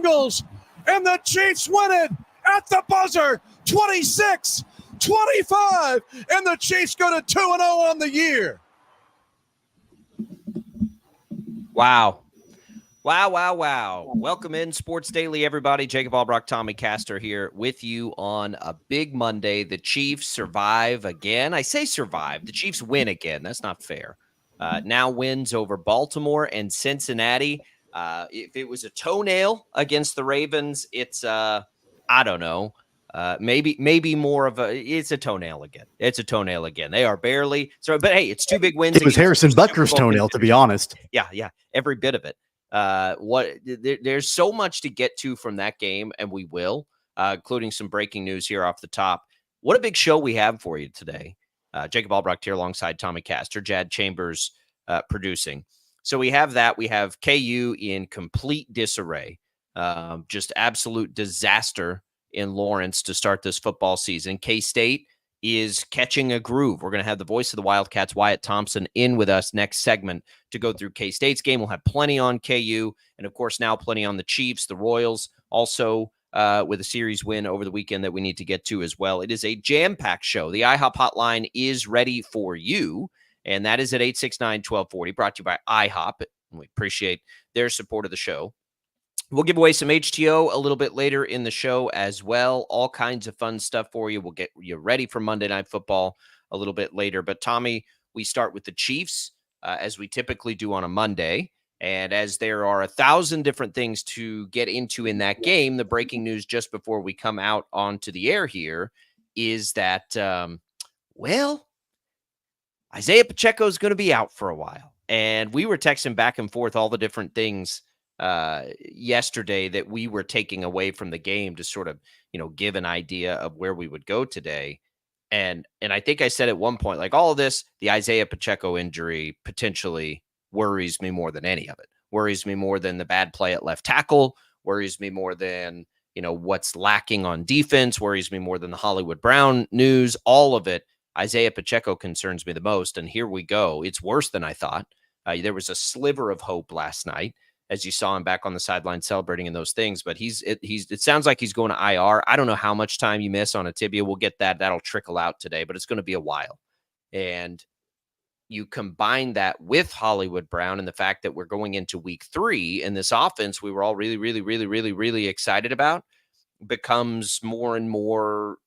Eagles, and the Chiefs win it at the buzzer, 26-25, and the Chiefs go to 2-0 on the year. Wow. Welcome in Sports Daily, everybody. Jacob Albrock, Tommy Castor here with you on a big Monday. The Chiefs survive again. I say survive. The Chiefs win again. That's not fair. Now wins over Baltimore and Cincinnati. If it was a toenail against the Ravens, it's, I don't know, maybe more of it's a toenail again. It's a toenail again. They are barely. But hey, it's two big wins. It was Harrison Butker's toenail, to be honest. Yeah, every bit of it. There's so much to get to from that game, and we will, including some breaking news here off the top. What a big show we have for you today. Jacob Albrecht here alongside Tommy Castor, Jad Chambers producing. So we have that. We have KU in complete disarray, just absolute disaster in Lawrence to start this football season. K-State is catching a groove. We're going to have the voice of the Wildcats, Wyatt Thompson, in with us next segment to go through K-State's game. We'll have plenty on KU, and of course now plenty on the Chiefs, the Royals, also with a series win over the weekend that we need to get to as well. It is a jam-packed show. The IHOP hotline is ready for you, and that is at 869-1240, brought to you by IHOP. We appreciate their support of the show. We'll give away some HTO a little bit later in the show as well. All kinds of fun stuff for you. We'll get you ready for Monday Night Football a little bit later. But, Tommy, we start with the Chiefs, as we typically do on a Monday. And as there are 1,000 different things to get into in that game, the breaking news just before we come out onto the air here is that, Isaiah Pacheco is going to be out for a while. And we were texting back and forth all the different things yesterday that we were taking away from the game to sort of, give an idea of where we would go today. And I think I said at one point, like all of this, the Isaiah Pacheco injury potentially worries me more than any of it. Worries me more than the bad play at left tackle, worries me more than, what's lacking on defense, worries me more than the Hollywood Brown news, all of it. Isaiah Pacheco concerns me the most. And here we go. It's worse than I thought. There was a sliver of hope last night, as you saw him back on the sideline celebrating and those things, but it sounds like he's going to IR. I don't know how much time you miss on a tibia. We'll get that. That'll trickle out today, but it's going to be a while. And you combine that with Hollywood Brown and the fact that we're going into week 3 and this offense we were all really, really, really, really, really excited about becomes more and more,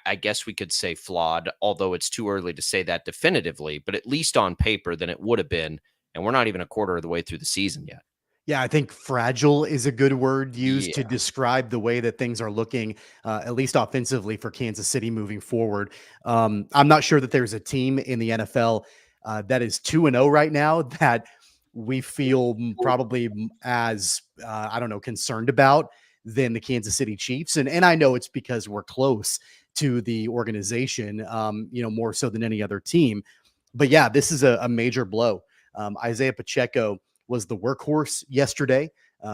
I guess we could say flawed, although it's too early to say that definitively, but at least on paper than it would have been. And we're not even a quarter of the way through the season yet. Yeah, I think fragile is a good word used to describe the way that things are looking, at least offensively for Kansas City moving forward. I'm not sure that there's a team in the NFL that is 2-0 right now that we feel probably as, concerned about than the Kansas City Chiefs. And I know it's because we're close to the organization, more so than any other team. But yeah, this is a major blow. Isaiah Pacheco was the workhorse yesterday.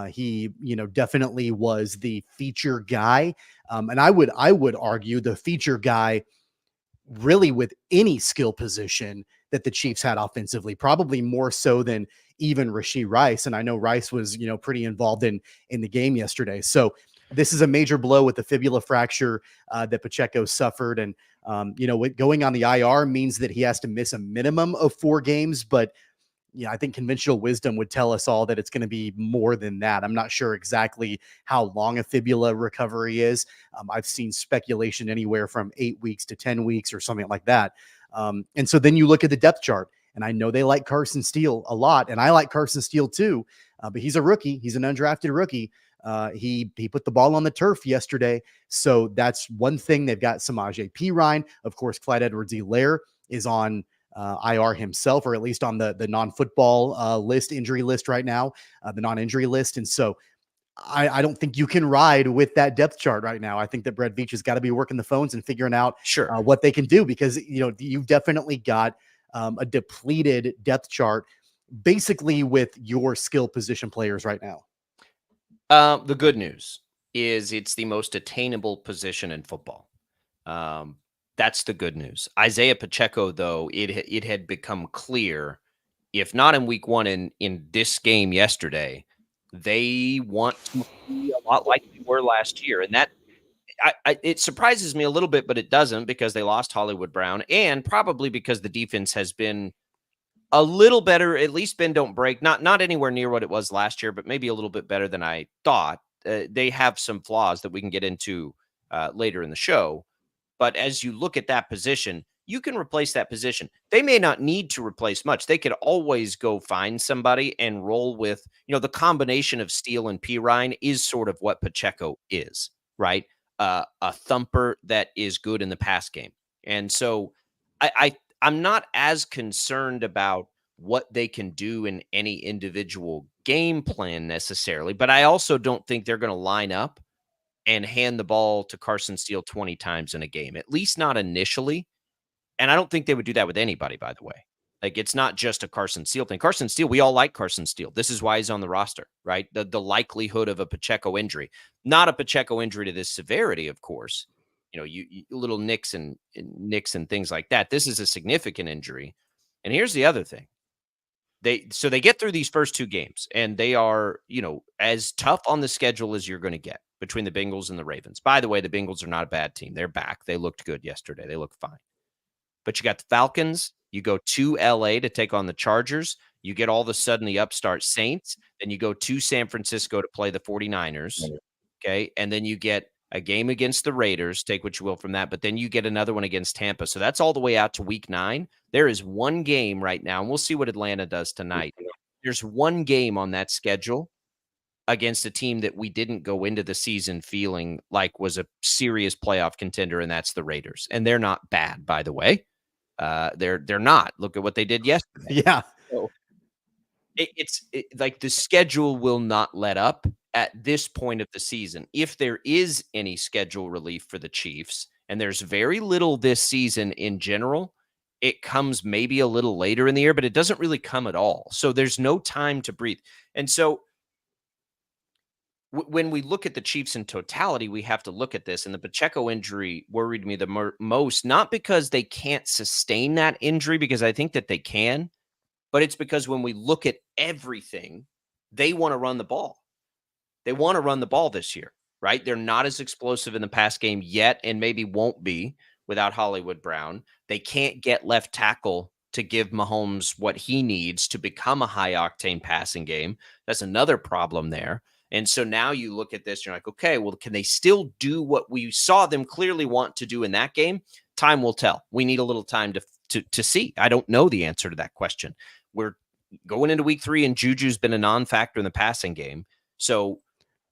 He, definitely was the feature guy. And I would argue the feature guy really with any skill position that the Chiefs had offensively, probably more so than even Rashee Rice. And I know Rice was, pretty involved in the game yesterday. So this is a major blow with the fibula fracture that Pacheco suffered. And, going on the IR means that he has to miss a minimum of 4 games, but I think conventional wisdom would tell us all that it's going to be more than that. I'm not sure exactly how long a fibula recovery is. I've seen speculation anywhere from 8 weeks to 10 weeks or something like that. And so then you look at the depth chart, and I know they like Carson Steele a lot, and I like Carson Steele too, but he's a rookie. He's an undrafted rookie. He put the ball on the turf yesterday. So that's one thing. They've got Samaje Perine. Of course, Clyde Edwards-Helaire is on IR himself, or at least on the non-football injury list right now, the non-injury list. And so I don't think you can ride with that depth chart right now. I think that Brett Veach has got to be working the phones and figuring out what they can do, because, you've definitely got a depleted depth chart basically with your skill position players right now. The good news is it's the most attainable position in football. That's the good news. Isaiah Pacheco, though, it had become clear, if not in week 1 in this game yesterday, they want to be a lot like they were last year. And that it surprises me a little bit, but it doesn't, because they lost Hollywood Brown, and probably because the defense has been a little better, at least bend don't break. Not anywhere near what it was last year, but maybe a little bit better than I thought. They have some flaws that we can get into later in the show. But as you look at that position, you can replace that position. They may not need to replace much. They could always go find somebody and roll with, the combination of Steele and Pirine is sort of what Pacheco is, right? A thumper that is good in the pass game. And so I'm not as concerned about what they can do in any individual game plan necessarily, but I also don't think they're going to line up and hand the ball to Carson Steele 20 times in a game, at least not initially. And I don't think they would do that with anybody, by the way. Like, it's not just a Carson Steele thing. Carson Steele, we all like Carson Steele. This is why he's on the roster, right? The likelihood of a Pacheco injury, not a Pacheco injury to this severity, of course. You little nicks and things like that. This is a significant injury. And here's the other thing. They get through these first two games, and they are, as tough on the schedule as you're going to get between the Bengals and the Ravens. By the way, the Bengals are not a bad team. They're back. They looked good yesterday. They look fine. But you got the Falcons. You go to LA to take on the Chargers. You get all of a sudden the upstart Saints. Then you go to San Francisco to play the 49ers. Okay. And then you get a game against the Raiders. Take what you will from that. But then you get another one against Tampa. So that's all the way out to week 9. There is one game right now, and we'll see what Atlanta does tonight. There's one game on that schedule against a team that we didn't go into the season feeling like was a serious playoff contender, and that's the Raiders. And they're not bad, by the way. They're not. Look at what they did yesterday. Yeah. So it's like the schedule will not let up at this point of the season. If there is any schedule relief for the Chiefs, and there's very little this season in general, it comes maybe a little later in the year, but it doesn't really come at all. So there's no time to breathe. And so when we look at the Chiefs in totality, we have to look at this. And the Pacheco injury worried me the most, not because they can't sustain that injury, because I think that they can, but it's because when we look at everything, they want to run the ball. They want to run the ball this year, right? They're not as explosive in the pass game yet, and maybe won't be without Hollywood Brown. They can't get left tackle to give Mahomes what he needs to become a high-octane passing game. That's another problem there. And so now you look at this, you're like, okay, well, can they still do what we saw them clearly want to do in that game? Time will tell. We need a little time to see. I don't know the answer to that question. We're going into week 3, and Juju's been a non-factor in the passing game. So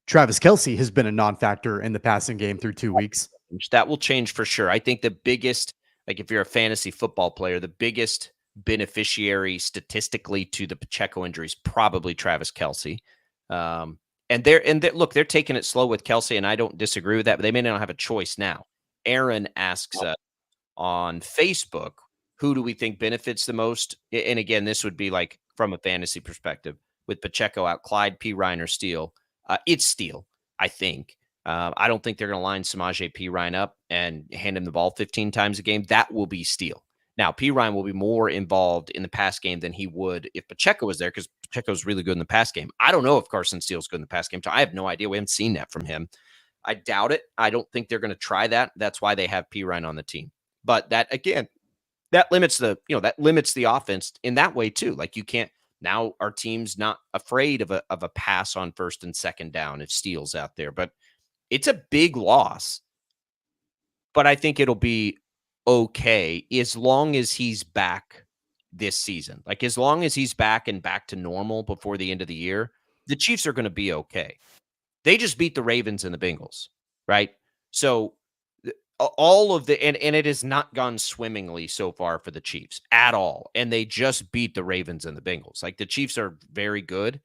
Travis Kelce has been a non-factor in the passing game through 2 weeks. That will change for sure. I think the biggest, like if you're a fantasy football player, the biggest beneficiary statistically to the Pacheco injury is probably Travis Kelce. Look, they're taking it slow with Kelce, and I don't disagree with that, but they may not have a choice now. Aaron asks us on Facebook, who do we think benefits the most? And again, this would be like from a fantasy perspective with Pacheco out, Clyde, Pirine, or Steele. It's Steele, I think. I don't think they're going to line Samaje Pirine up and hand him the ball 15 times a game. That will be Steele. Now, Pirine will be more involved in the pass game than he would if Pacheco was there, because Pacheco's really good in the pass game. I don't know if Carson Steele's good in the pass game. So I have no idea. We haven't seen that from him. I doubt it. I don't think they're going to try that. That's why they have Pirine on the team. But that, again, that limits the offense in that way too. Like, you can't, now our team's not afraid of a pass on first and second down if Steele's out there. But it's a big loss. But I think it'll be okay as long as he's back this season. Like, as long as he's back and back to normal before the end of the year, the Chiefs are going to be okay. They just beat the Ravens and the Bengals, right? So all of the and it has not gone swimmingly so far for the Chiefs at all, and they just beat the Ravens and the Bengals. Like, the Chiefs are very good.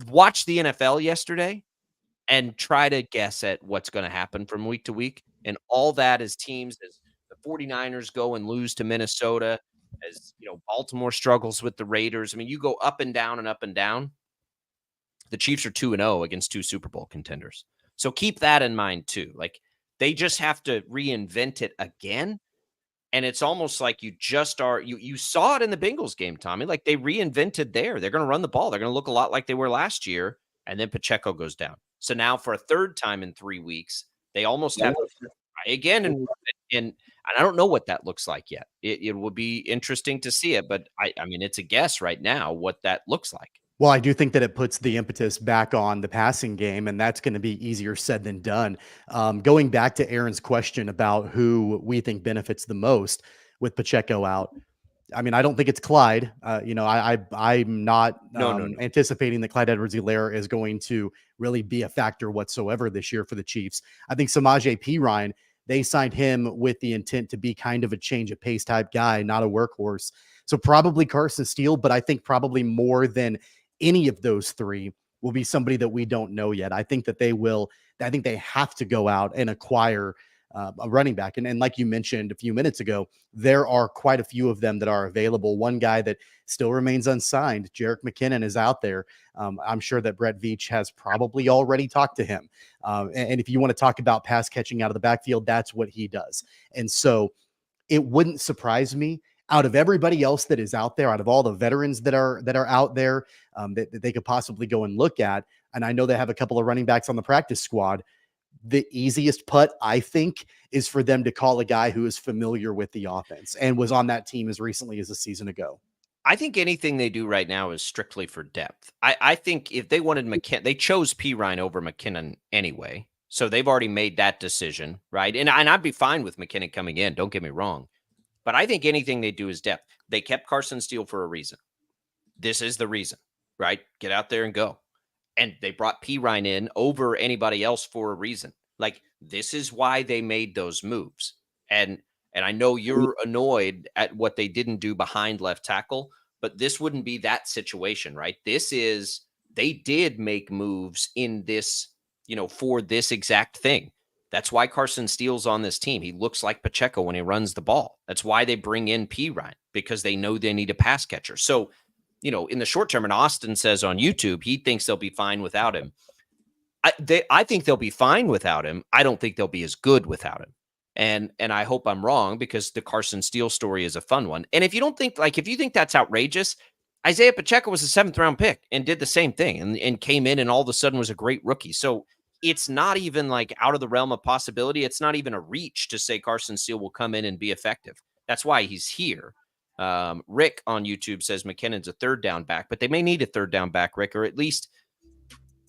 Watch the NFL yesterday and try to guess at what's going to happen from week to week. And all that as teams, as the 49ers go and lose to Minnesota, as Baltimore struggles with the Raiders. I mean, you go up and down and up and down. The Chiefs are 2-0 against 2 Super Bowl contenders. So keep that in mind too. Like, they just have to reinvent it again. And it's almost like you saw it in the Bengals game, Tommy. Like they reinvented there. They're going to run the ball. They're going to look a lot like they were last year. And then Pacheco goes down. So now for a third time in 3 weeks, they almost have to try again. And I don't know what that looks like yet. It will be interesting to see it. But I mean, it's a guess right now what that looks like. Well, I do think that it puts the impetus back on the passing game, and that's going to be easier said than done. Going back to Aaron's question about who we think benefits the most with Pacheco out, I mean, I don't think it's Clyde. I'm not anticipating that Clyde Edwards-Helaire is going to really be a factor whatsoever this year for the Chiefs. I think Samaje Perine, they signed him with the intent to be kind of a change of pace type guy, not a workhorse. So probably Carson Steele, but I think probably more than any of those three will be somebody that we don't know yet. I think that I think they have to go out and acquire a running back. And like you mentioned a few minutes ago, there are quite a few of them that are available. One guy that still remains unsigned, Jerick McKinnon, is out there. I'm sure that Brett Veach has probably already talked to him. And if you want to talk about pass catching out of the backfield, that's what he does. And so it wouldn't surprise me, out of everybody else that is out there, out of all the veterans that are out there, that they could possibly go and look at. And I know they have a couple of running backs on the practice squad. The easiest putt, I think, is for them to call a guy who is familiar with the offense and was on that team as recently as a season ago. I think anything they do right now is strictly for depth. I think if they wanted McKinnon, they chose Perine over McKinnon anyway. So they've already made that decision, right? And I'd be fine with McKinnon coming in. Don't get me wrong. But I think anything they do is depth. They kept Carson Steele for a reason. This is the reason, right? Get out there and go. And they brought Perine in over anybody else for a reason. Like, this is why they made those moves. And I know you're annoyed at what they didn't do behind left tackle, but this wouldn't be that situation, right? They did make moves in this, for this exact thing. That's why Carson Steele's on this team. He looks like Pacheco when he runs the ball. That's why they bring in Perine, because they know they need a pass catcher. So, in the short term, and Austin says on YouTube, he thinks they'll be fine without him. I think they'll be fine without him. I don't think they'll be as good without him. And I hope I'm wrong, because the Carson Steele story is a fun one. And if you think that's outrageous, Isaiah Pacheco was a 7th round pick and did the same thing and came in and all of a sudden was a great rookie. So it's not even like out of the realm of possibility. It's not even a reach to say Carson Steele will come in and be effective. That's why he's here. Rick on YouTube says McKinnon's a 3rd down back, but they may need a 3rd down back, Rick, or at least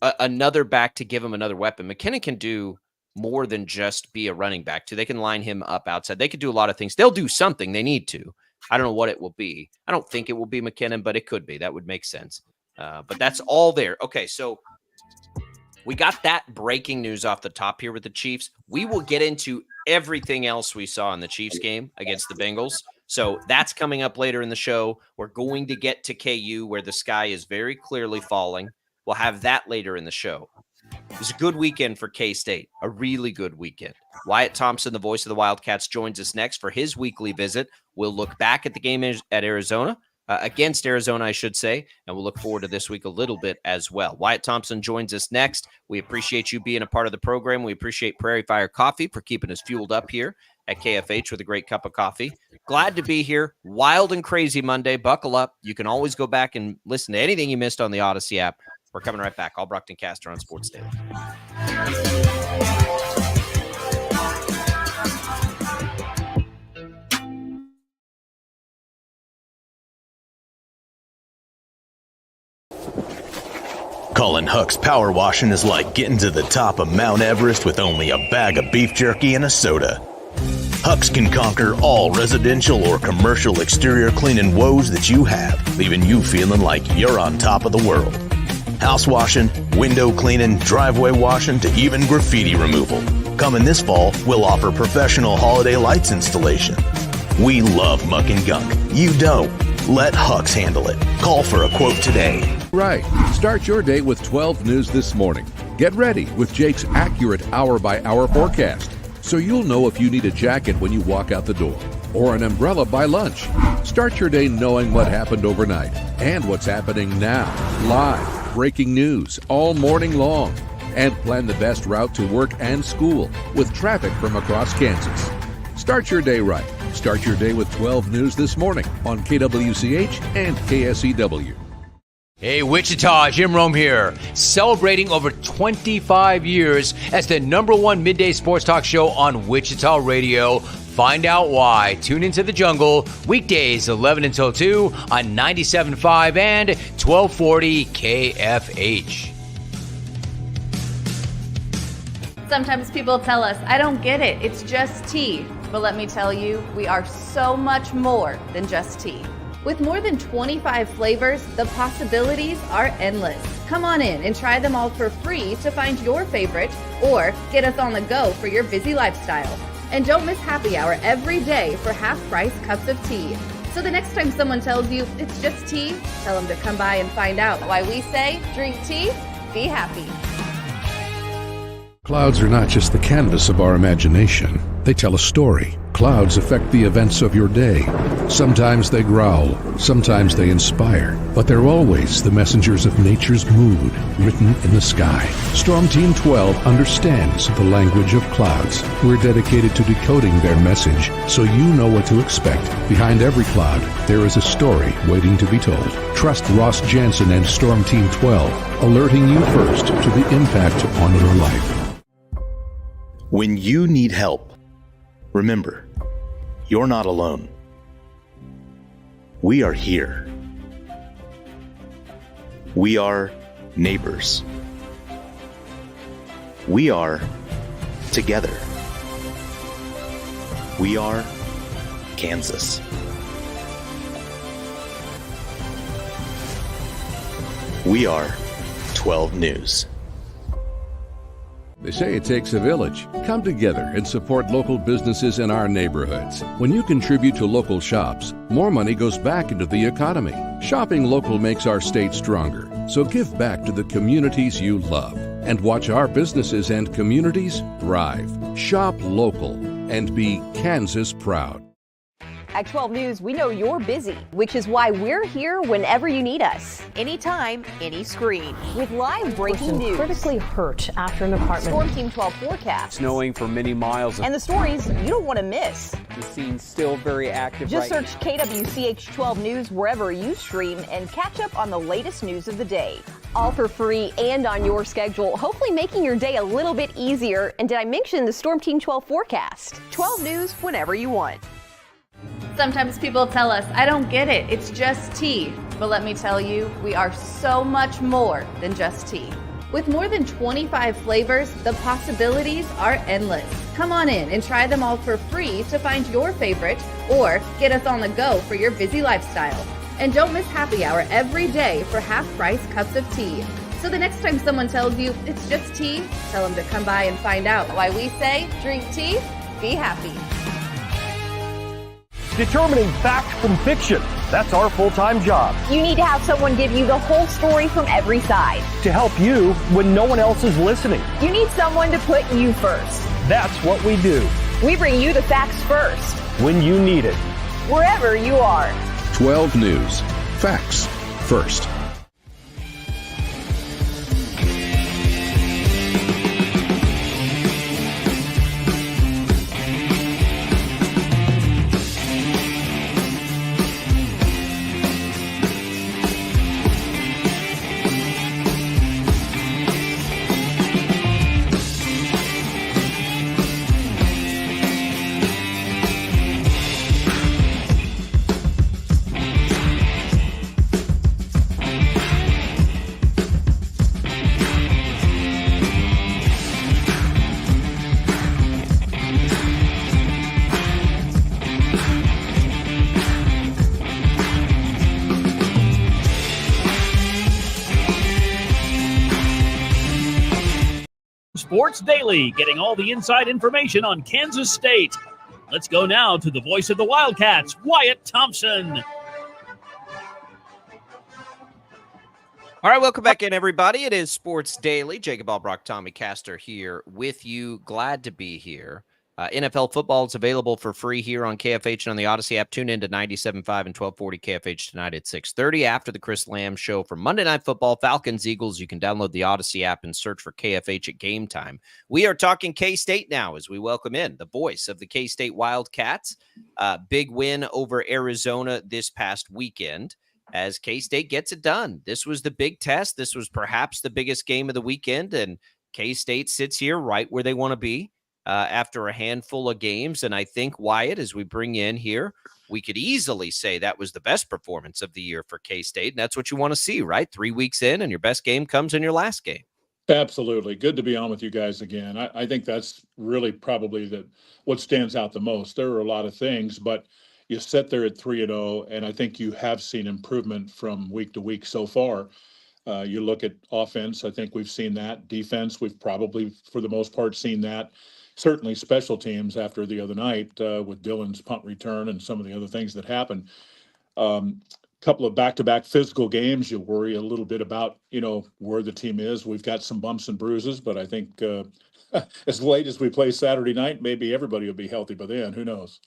another back to give him another weapon. McKinnon can do more than just be a running back too. They can line him up outside. They could do a lot of things. They'll do something. They need to. I don't know what it will be. I don't think it will be McKinnon, but it could be. That would make sense. But that's all there. Okay, so we got that breaking news off the top here with the Chiefs. We will get into everything else we saw in the Chiefs game against the Bengals. So that's coming up later in the show. We're going to get to KU, where the sky is very clearly falling. We'll have that later in the show. It was a good weekend for K-State, a really good weekend. Wyatt Thompson, the voice of the Wildcats, joins us next for his weekly visit. We'll look back at the game at Arizona, against Arizona, I should say, and we'll look forward to this week a little bit as well. Wyatt Thompson joins us next. We appreciate you being a part of the program. We appreciate Prairie Fire Coffee for keeping us fueled up here at KFH with a great cup of coffee. Glad to be here. Wild and crazy Monday. Buckle up. You can always go back and listen to anything you missed on the Odyssey app. We're coming right back. Albrecht and Caster on Sports Daily. Colin Huck's power washing is like getting to the top of Mount Everest with only a bag of beef jerky and a soda. Huck's can conquer all residential or commercial exterior cleaning woes that you have, leaving you feeling like you're on top of the world. House washing, window cleaning, driveway washing, to even graffiti removal. Coming this fall, we'll offer professional holiday lights installation. We love muck and gunk. You don't. Let Huck's handle it. Call for a quote today. Right. Start your day with 12 News this morning. Get ready with Jake's accurate hour-by-hour forecast, so you'll know if you need a jacket when you walk out the door, or an umbrella by lunch. Start your day knowing what happened overnight and what's happening now. Live, breaking news all morning long. And plan the best route to work and school with traffic from across Kansas. Start your day right Start your day with 12 News this morning on KWCH and KSEW. Hey, Wichita, Jim Rome here, celebrating over 25 years as the #1 midday sports talk show on Wichita Radio. Find out why. Tune into The Jungle, weekdays 11 until 2 on 97.5 and 1240 KFH. Sometimes people tell us, I don't get it, it's just tea. But let me tell you, we are so much more than just tea. With more than 25 flavors, the possibilities are endless. Come on in and try them all for free to find your favorite or get us on the go for your busy lifestyle. And don't miss happy hour every day for half-price cups of tea. So the next time someone tells you it's just tea, tell them to come by and find out why we say, drink tea, be happy. Clouds are not just the canvas of our imagination. They tell a story. Clouds affect the events of your day. Sometimes they growl, sometimes they inspire, but they're always the messengers of nature's mood written in the sky. Storm Team 12 understands the language of clouds. We're dedicated to decoding their message so you know what to expect. Behind every cloud, there is a story waiting to be told. Trust Ross Jansen and Storm Team 12, alerting you first to the impact on your life. When you need help, remember, you're not alone. We are here. We are neighbors. We are together. We are Kansas. We are 12 News. They say it takes a village. Come together and support local businesses in our neighborhoods. When you contribute to local shops, more money goes back into the economy. Shopping local makes our state stronger. So give back to the communities you love and watch our businesses and communities thrive. Shop local and be Kansas proud. At 12 News, we know you're busy, which is why we're here whenever you need us. Anytime, any screen. With live breaking news. Critically hurt after an apartment. Storm Team 12 forecast. Snowing for many miles. And the stories you don't want to miss. The scene's still very active. Just search KWCH 12 News wherever you stream and catch up on the latest news of the day. All for free and on your schedule, hopefully making your day a little bit easier. And did I mention the Storm Team 12 forecast? 12 News whenever you want. Sometimes people tell us, I don't get it, it's just tea. But let me tell you, we are so much more than just tea. With more than 25 flavors, the possibilities are endless. Come on in and try them all for free to find your favorite or get us on the go for your busy lifestyle. And don't miss happy hour every day for half-price cups of tea. So the next time someone tells you it's just tea, tell them to come by and find out why we say, drink tea, be happy. Determining fact from fiction. That's our full-time job. You need to have someone give you the whole story from every side. To help you when no one else is listening. You need someone to put you first. That's what we do. We bring you the facts first. When you need it. Wherever you are. 12 News. Facts first. Sports Daily, getting all the inside information on Kansas State. Let's go now to the voice of the Wildcats, Wyatt Thompson. All right, welcome back in, everybody. It is Sports Daily. Jacob Albrock, Tommy Castor here with you. Glad to be here. NFL football is available for free here on KFH and on the Odyssey app. Tune in to 97.5 and 1240 KFH tonight at 6:30 after the Chris Lamb show for Monday Night Football, Falcons, Eagles. You can download the Odyssey app and search for KFH at game time. We are talking K-State now as we welcome in the voice of the K-State Wildcats. Big win over Arizona this past weekend as K-State gets it done. This was the big test. This was perhaps the biggest game of the weekend, and K-State sits here right where they want to be. After a handful of games. And I think, Wyatt, as we bring you in here, we could easily say that was the best performance of the year for K-State. And that's what you want to see, right? 3 weeks in, and your best game comes in your last game. Absolutely. Good to be on with you guys again. I think that's really probably what stands out the most. There are a lot of things, but you sit there at 3-0, and I think you have seen improvement from week to week so far. You look at offense, I think we've seen that. Defense, we've probably, for the most part, seen that. Certainly special teams after the other night with Dylan's punt return and some of the other things that happened. Couple of back-to-back physical games, you worry a little bit about, where the team is. We've got some bumps and bruises, but I think as late as we play Saturday night, maybe everybody will be healthy by then. Who knows?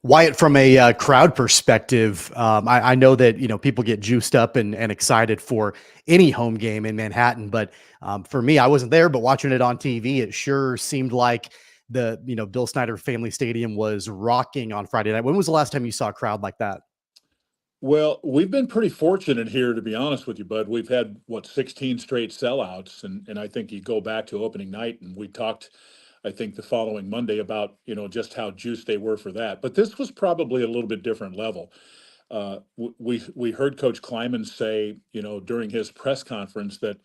Wyatt, from a crowd perspective, I know that, people get juiced up and excited for any home game in Manhattan. But for me, I wasn't there, but watching it on TV, it sure seemed like the, Bill Snyder Family Stadium was rocking on Friday night. When was the last time you saw a crowd like that? Well, we've been pretty fortunate here, to be honest with you, Bud. We've had, 16 straight sellouts. And I think you go back to opening night, and we talked, I think, the following Monday about, just how juiced they were for that. But this was probably a little bit different level. We heard Coach Kleiman say, during his press conference that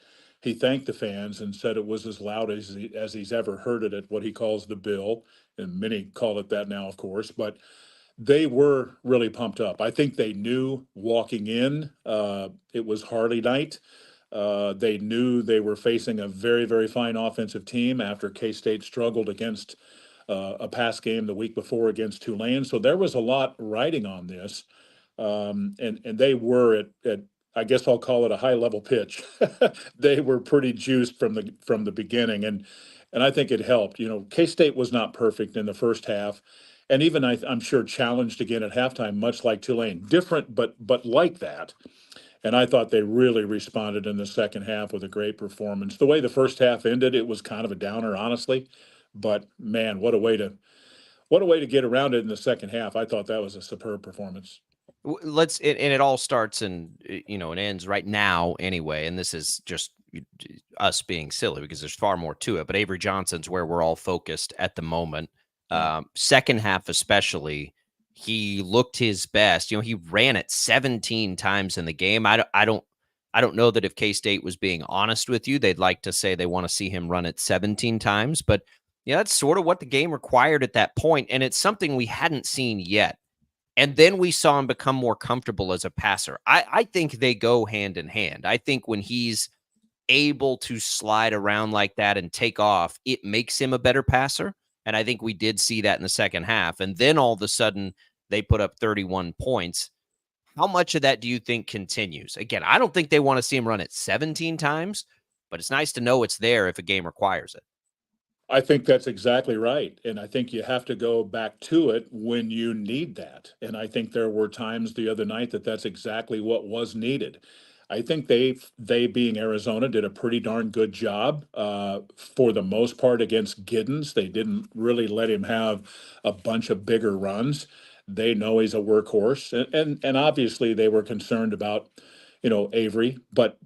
he thanked the fans and said it was as loud as he's ever heard it at what he calls the Bill. And many call it that now, of course. But they were really pumped up. I think they knew walking in it was Harley night. They knew they were facing a very, very fine offensive team after K-State struggled against a pass game the week before against Tulane. So there was a lot riding on this. And they were at I guess I'll call it a high level pitch. They were pretty juiced from the beginning. And I think it helped. K-State was not perfect in the first half. And even I'm sure challenged again at halftime, much like Tulane. Different, but like that. And I thought they really responded in the second half with a great performance. The way the first half ended, it was kind of a downer, honestly. But man, what a way to get around it in the second half. I thought that was a superb performance. And it all starts and ends right now anyway. And this is just us being silly because there's far more to it. But Avery Johnson's where we're all focused at the moment. Second half especially. He looked his best. He ran it 17 times in the game. I don't know that if K-State was being honest with you, they'd like to say they want to see him run it 17 times. But that's sort of what the game required at that point, and it's something we hadn't seen yet. And then we saw him become more comfortable as a passer. I think they go hand in hand. I think when he's able to slide around like that and take off, it makes him a better passer. And I think we did see that in the second half. And then all of a sudden, they put up 31 points. How much of that do you think continues? Again, I don't think they want to see him run it 17 times, but it's nice to know it's there if a game requires it. I think that's exactly right. And I think you have to go back to it when you need that. And I think there were times the other night that's exactly what was needed. I think they being Arizona did a pretty darn good job for the most part against Giddens. They didn't really let him have a bunch of bigger runs. They know he's a workhorse, and obviously they were concerned about, Avery. But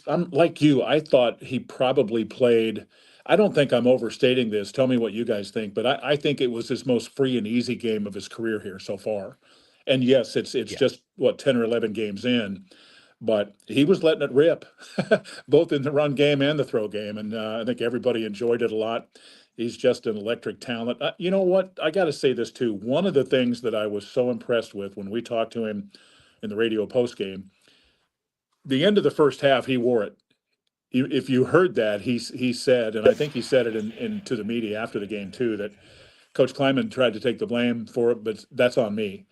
I'm like you. I thought he probably played. I don't think I'm overstating this. Tell me what you guys think. But I think it was his most free and easy game of his career here so far. And yes, it's just 10 or 11 games in. But he was letting it rip, both in the run game and the throw game. And I think everybody enjoyed it a lot. He's just an electric talent. You know what? I got to say this, too. One of the things that I was so impressed with when we talked to him in the radio postgame, the end of the first half, he wore it. If you heard that, he said, and I think he said it to the media after the game, too, that Coach Kleiman tried to take the blame for it, but that's on me.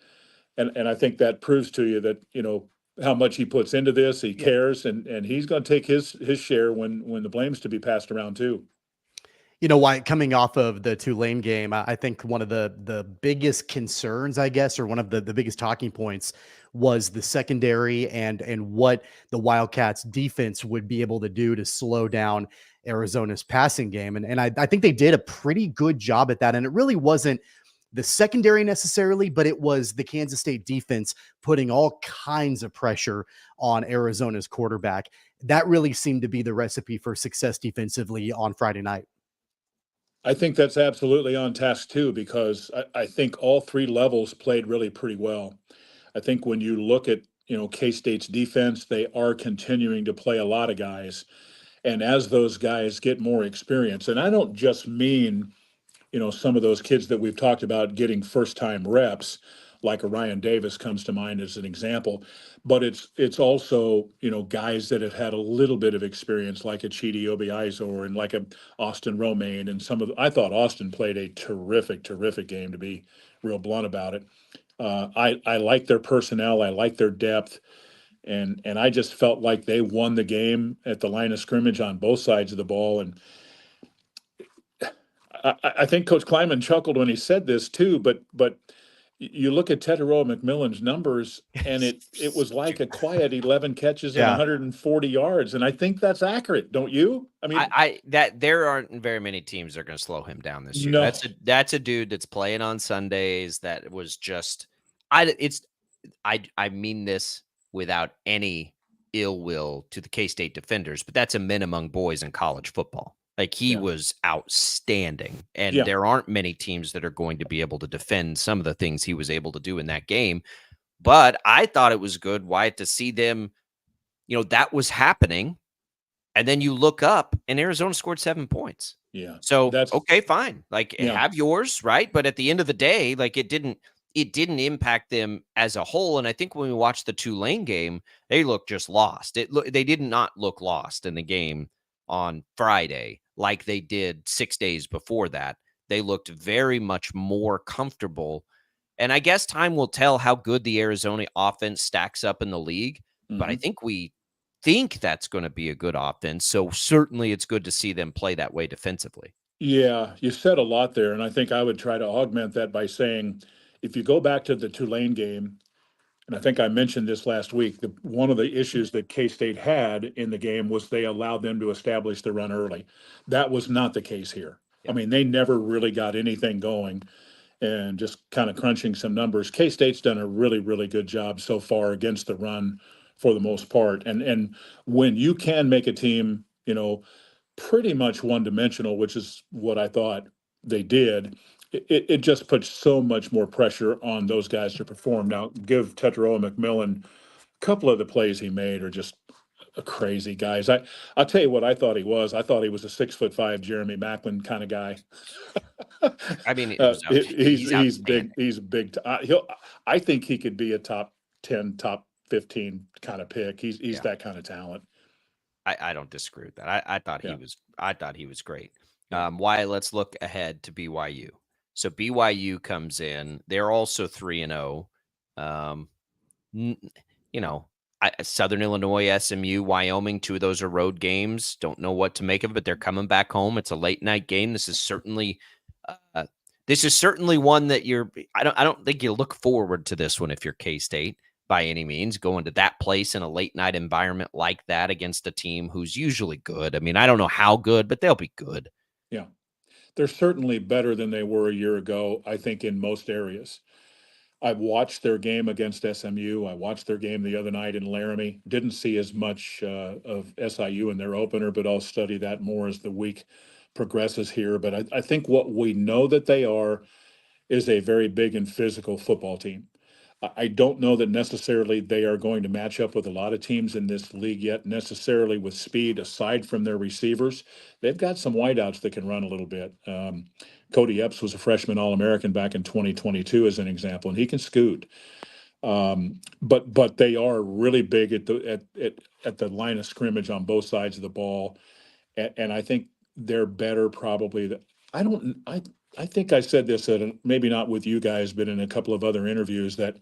And I think that proves to you that, how much he puts into this. He cares, and he's going to take his share when the blame's to be passed around too. You know, why coming off of the Tulane game, I think one of the biggest concerns, I guess, or one of the biggest talking points was the secondary and what the Wildcats defense would be able to do to slow down Arizona's passing game. And I think they did a pretty good job at that. And it really wasn't the secondary necessarily, but it was the Kansas State defense putting all kinds of pressure on Arizona's quarterback. That really seemed to be the recipe for success defensively on Friday night. I think that's absolutely on task too, because I think all three levels played really pretty well. I think when you look at, K-State's defense, they are continuing to play a lot of guys. And as those guys get more experience, and I don't just mean, some of those kids that we've talked about getting first-time reps, like a Ryan Davis comes to mind as an example, but it's also, guys that have had a little bit of experience, like a Chidi Obiaizo and like a Austin Romaine, and I thought Austin played a terrific game, to be real blunt about it. I like their personnel, I like their depth, and I just felt like they won the game at the line of scrimmage on both sides of the ball. And I think Coach Kleiman chuckled when he said this too, but you look at Tetairoa McMillan's numbers, and it was like a quiet 11 catches and 140 yards, and I think that's accurate, don't you? I mean, that there aren't very many teams that are going to slow him down this year. No. That's a dude that's playing on Sundays. That was just I mean this without any ill will to the K-State defenders, but that's a men among boys in college football. Like, he was outstanding, and there aren't many teams that are going to be able to defend some of the things he was able to do in that game. But I thought it was good, Wyatt, to see them, that was happening. And then you look up and Arizona scored 7 points. Yeah. So that's okay, fine. Like, have yours, right? But at the end of the day, like, it didn't impact them as a whole. And I think when we watched the Tulane game, they looked just lost. They did not look lost in the game on Friday like they did 6 days before that. They looked very much more comfortable. And I guess time will tell how good the Arizona offense stacks up in the league. Mm-hmm. But I think we think that's going to be a good offense. So certainly it's good to see them play that way defensively. Yeah, you said a lot there. And I think I would try to augment that by saying, if you go back to the Tulane game, and I think I mentioned this last week, one of the issues that K-State had in the game was they allowed them to establish the run early. That was not the case here. I mean, they never really got anything going, and just kind of crunching some numbers. K-State's done a really, really good job so far against the run for the most part. And when you can make a team, pretty much one-dimensional, which is what I thought they did, it just puts so much more pressure on those guys to perform. Now, give Tetairoa McMillan a couple of the plays he made are just crazy, guys. I'll tell you what I thought he was. I thought he was a 6'5" Jeremy Maclin kind of guy. I mean, he's big. He's big. I think he could be a top 10, top 15 kind of pick. He's that kind of talent. I don't disagree with that. I thought he was great. Why? Let's look ahead to BYU. So BYU comes in. They're also 3-0. Southern Illinois, SMU, Wyoming, 2 of those are road games. Don't know what to make of it, but they're coming back home. It's a late night game. This is certainly one that I don't think you look forward to this one if you're K-State by any means, going to that place in a late night environment like that against a team who's usually good. I mean, I don't know how good, but they'll be good. Yeah. They're certainly better than they were a year ago, I think, in most areas. I've watched their game against SMU. I watched their game the other night in Laramie. Didn't see as much of SIU in their opener, but I'll study that more as the week progresses here. But I think what we know that they are is a very big and physical football team. I don't know that necessarily they are going to match up with a lot of teams in this league yet, necessarily with speed, aside from their receivers. They've got some wideouts that can run a little bit. Cody Epps was a freshman All-American back in 2022 as an example, and he can scoot. But they are really big at the line of scrimmage on both sides of the ball. And I think they're better probably. I think I said this, maybe not with you guys, but in a couple of other interviews, that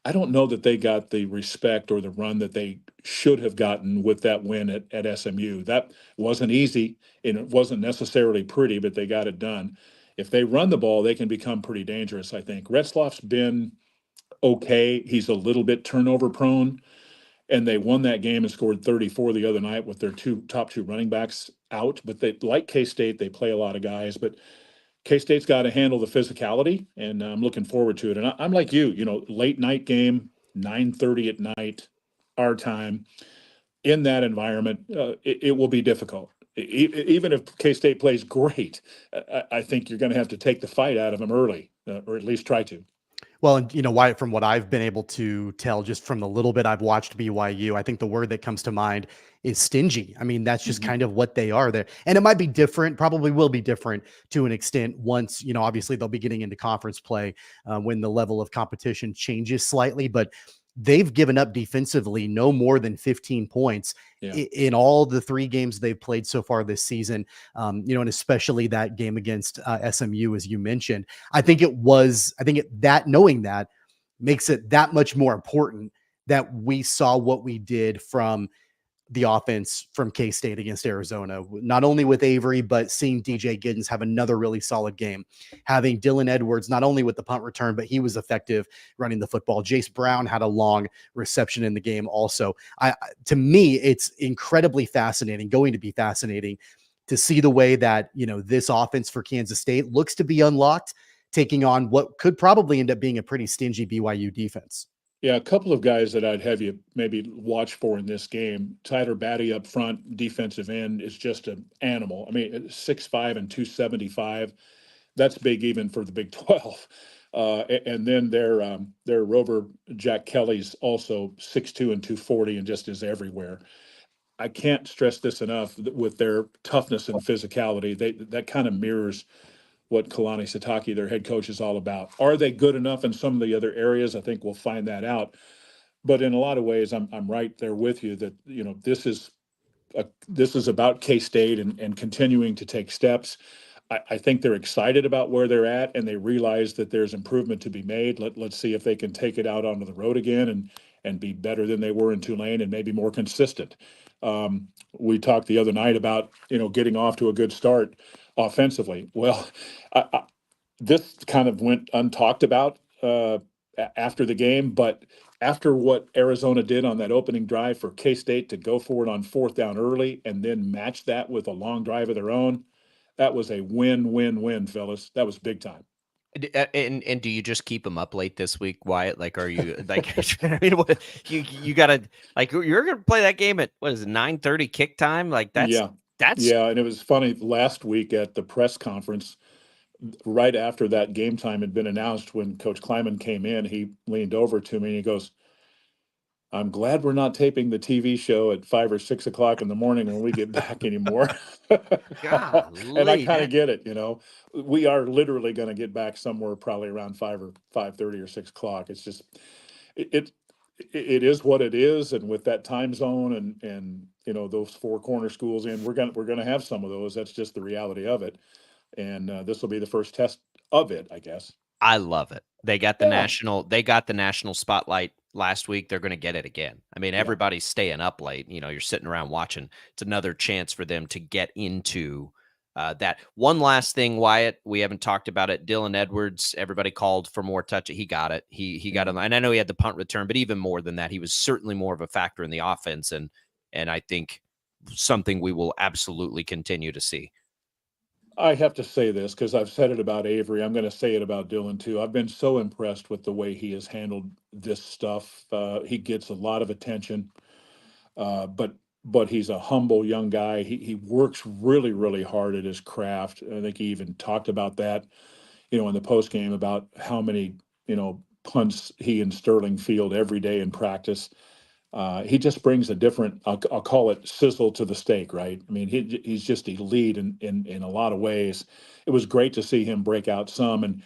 I don't know that they got the respect or the run that they should have gotten with that win at SMU. That wasn't easy and it wasn't necessarily pretty, but they got it done. If they run the ball, they can become pretty dangerous, I think. Retzloff's been okay. He's a little bit turnover prone, and they won that game and scored 34 the other night with their top two running backs out. But they, like K-State, they play a lot of guys, but K-State's got to handle the physicality, and I'm looking forward to it. And I'm like you, late night game, 9:30 at night, our time. In that environment, it will be difficult. Even if K-State plays great, I think you're going to have to take the fight out of them early, or at least try to. Well, and Wyatt, from what I've been able to tell, just from the little bit I've watched BYU, I think the word that comes to mind is stingy. I mean, that's just kind of what they are there. And it might be different, probably will be different to an extent once, obviously they'll be getting into conference play when the level of competition changes slightly, but they've given up defensively no more than 15 points in all the 3 games they've played so far this season. And especially that game against SMU, as you mentioned. I think knowing that makes it that much more important that we saw what we did from the offense from K-State against Arizona, not only with Avery, but seeing DJ Giddens have another really solid game, having Dylan Edwards, not only with the punt return, but he was effective running the football. Jace Brown had a long reception in the game also. To me, it's incredibly fascinating, going to be fascinating to see the way that, this offense for Kansas State looks to be unlocked, taking on what could probably end up being a pretty stingy BYU defense. Yeah, a couple of guys that I'd have you maybe watch for in this game. Tyler Batty up front, defensive end, is just an animal. I mean, 6'5" and 275. That's big even for the Big 12. And then their rover, Jack Kelly's also 6'2" and 240 and just is everywhere. I can't stress this enough with their toughness and physicality. That kind of mirrors what Kalani Sitake, their head coach, is all about. Are they good enough in some of the other areas? I think we'll find that out. But in a lot of ways, I'm right there with you that this is about K-State and continuing to take steps. I think they're excited about where they're at, and they realize that there's improvement to be made. Let's see if they can take it out onto the road again and be better than they were in Tulane and maybe more consistent. We talked the other night about getting off to a good start offensively. Well, this kind of went untalked about after the game, but after what Arizona did on that opening drive for K-State to go for it on 4th down early and then match that with a long drive of their own, that was a win-win-win, fellas. That was big time. And do you just keep them up late this week, Wyatt? Like, are you like? I mean, what, you gotta you're gonna play that game at 9:30 kick time? Like that's. And it was funny last week at the press conference, right after that game time had been announced, when Coach Kleiman came in, he leaned over to me and he goes, "I'm glad we're not taping the TV show at 5 or 6 o'clock in the morning when we get back anymore." And I kind of get it. We are literally going to get back somewhere probably around 5 or 5:30 or 6 o'clock. It's just, it is what it is. And with that time zone and those 4 corner schools we're going to have some of those. That's just the reality of it. And this will be the first test of it, I guess. I love it. They got the national spotlight last week. They're going to get it again. I mean, everybody's staying up late. You're sitting around watching. It's another chance for them to get into that. One last thing, Wyatt, we haven't talked about it. Dylan Edwards, everybody called for more touch. He got it. He got it. And I know he had the punt return, but even more than that, he was certainly more of a factor in the offense. And I think something we will absolutely continue to see. I have to say this because I've said it about Avery. I'm going to say it about Dylan too. I've been so impressed with the way he has handled this stuff. He gets a lot of attention, but he's a humble young guy. He works really, really hard at his craft. I think he even talked about that, in the post game about how many, punts he and Sterling field every day in practice. He just brings a different, I'll call it sizzle to the steak, right? I mean, he's just elite in a lot of ways. It was great to see him break out some. And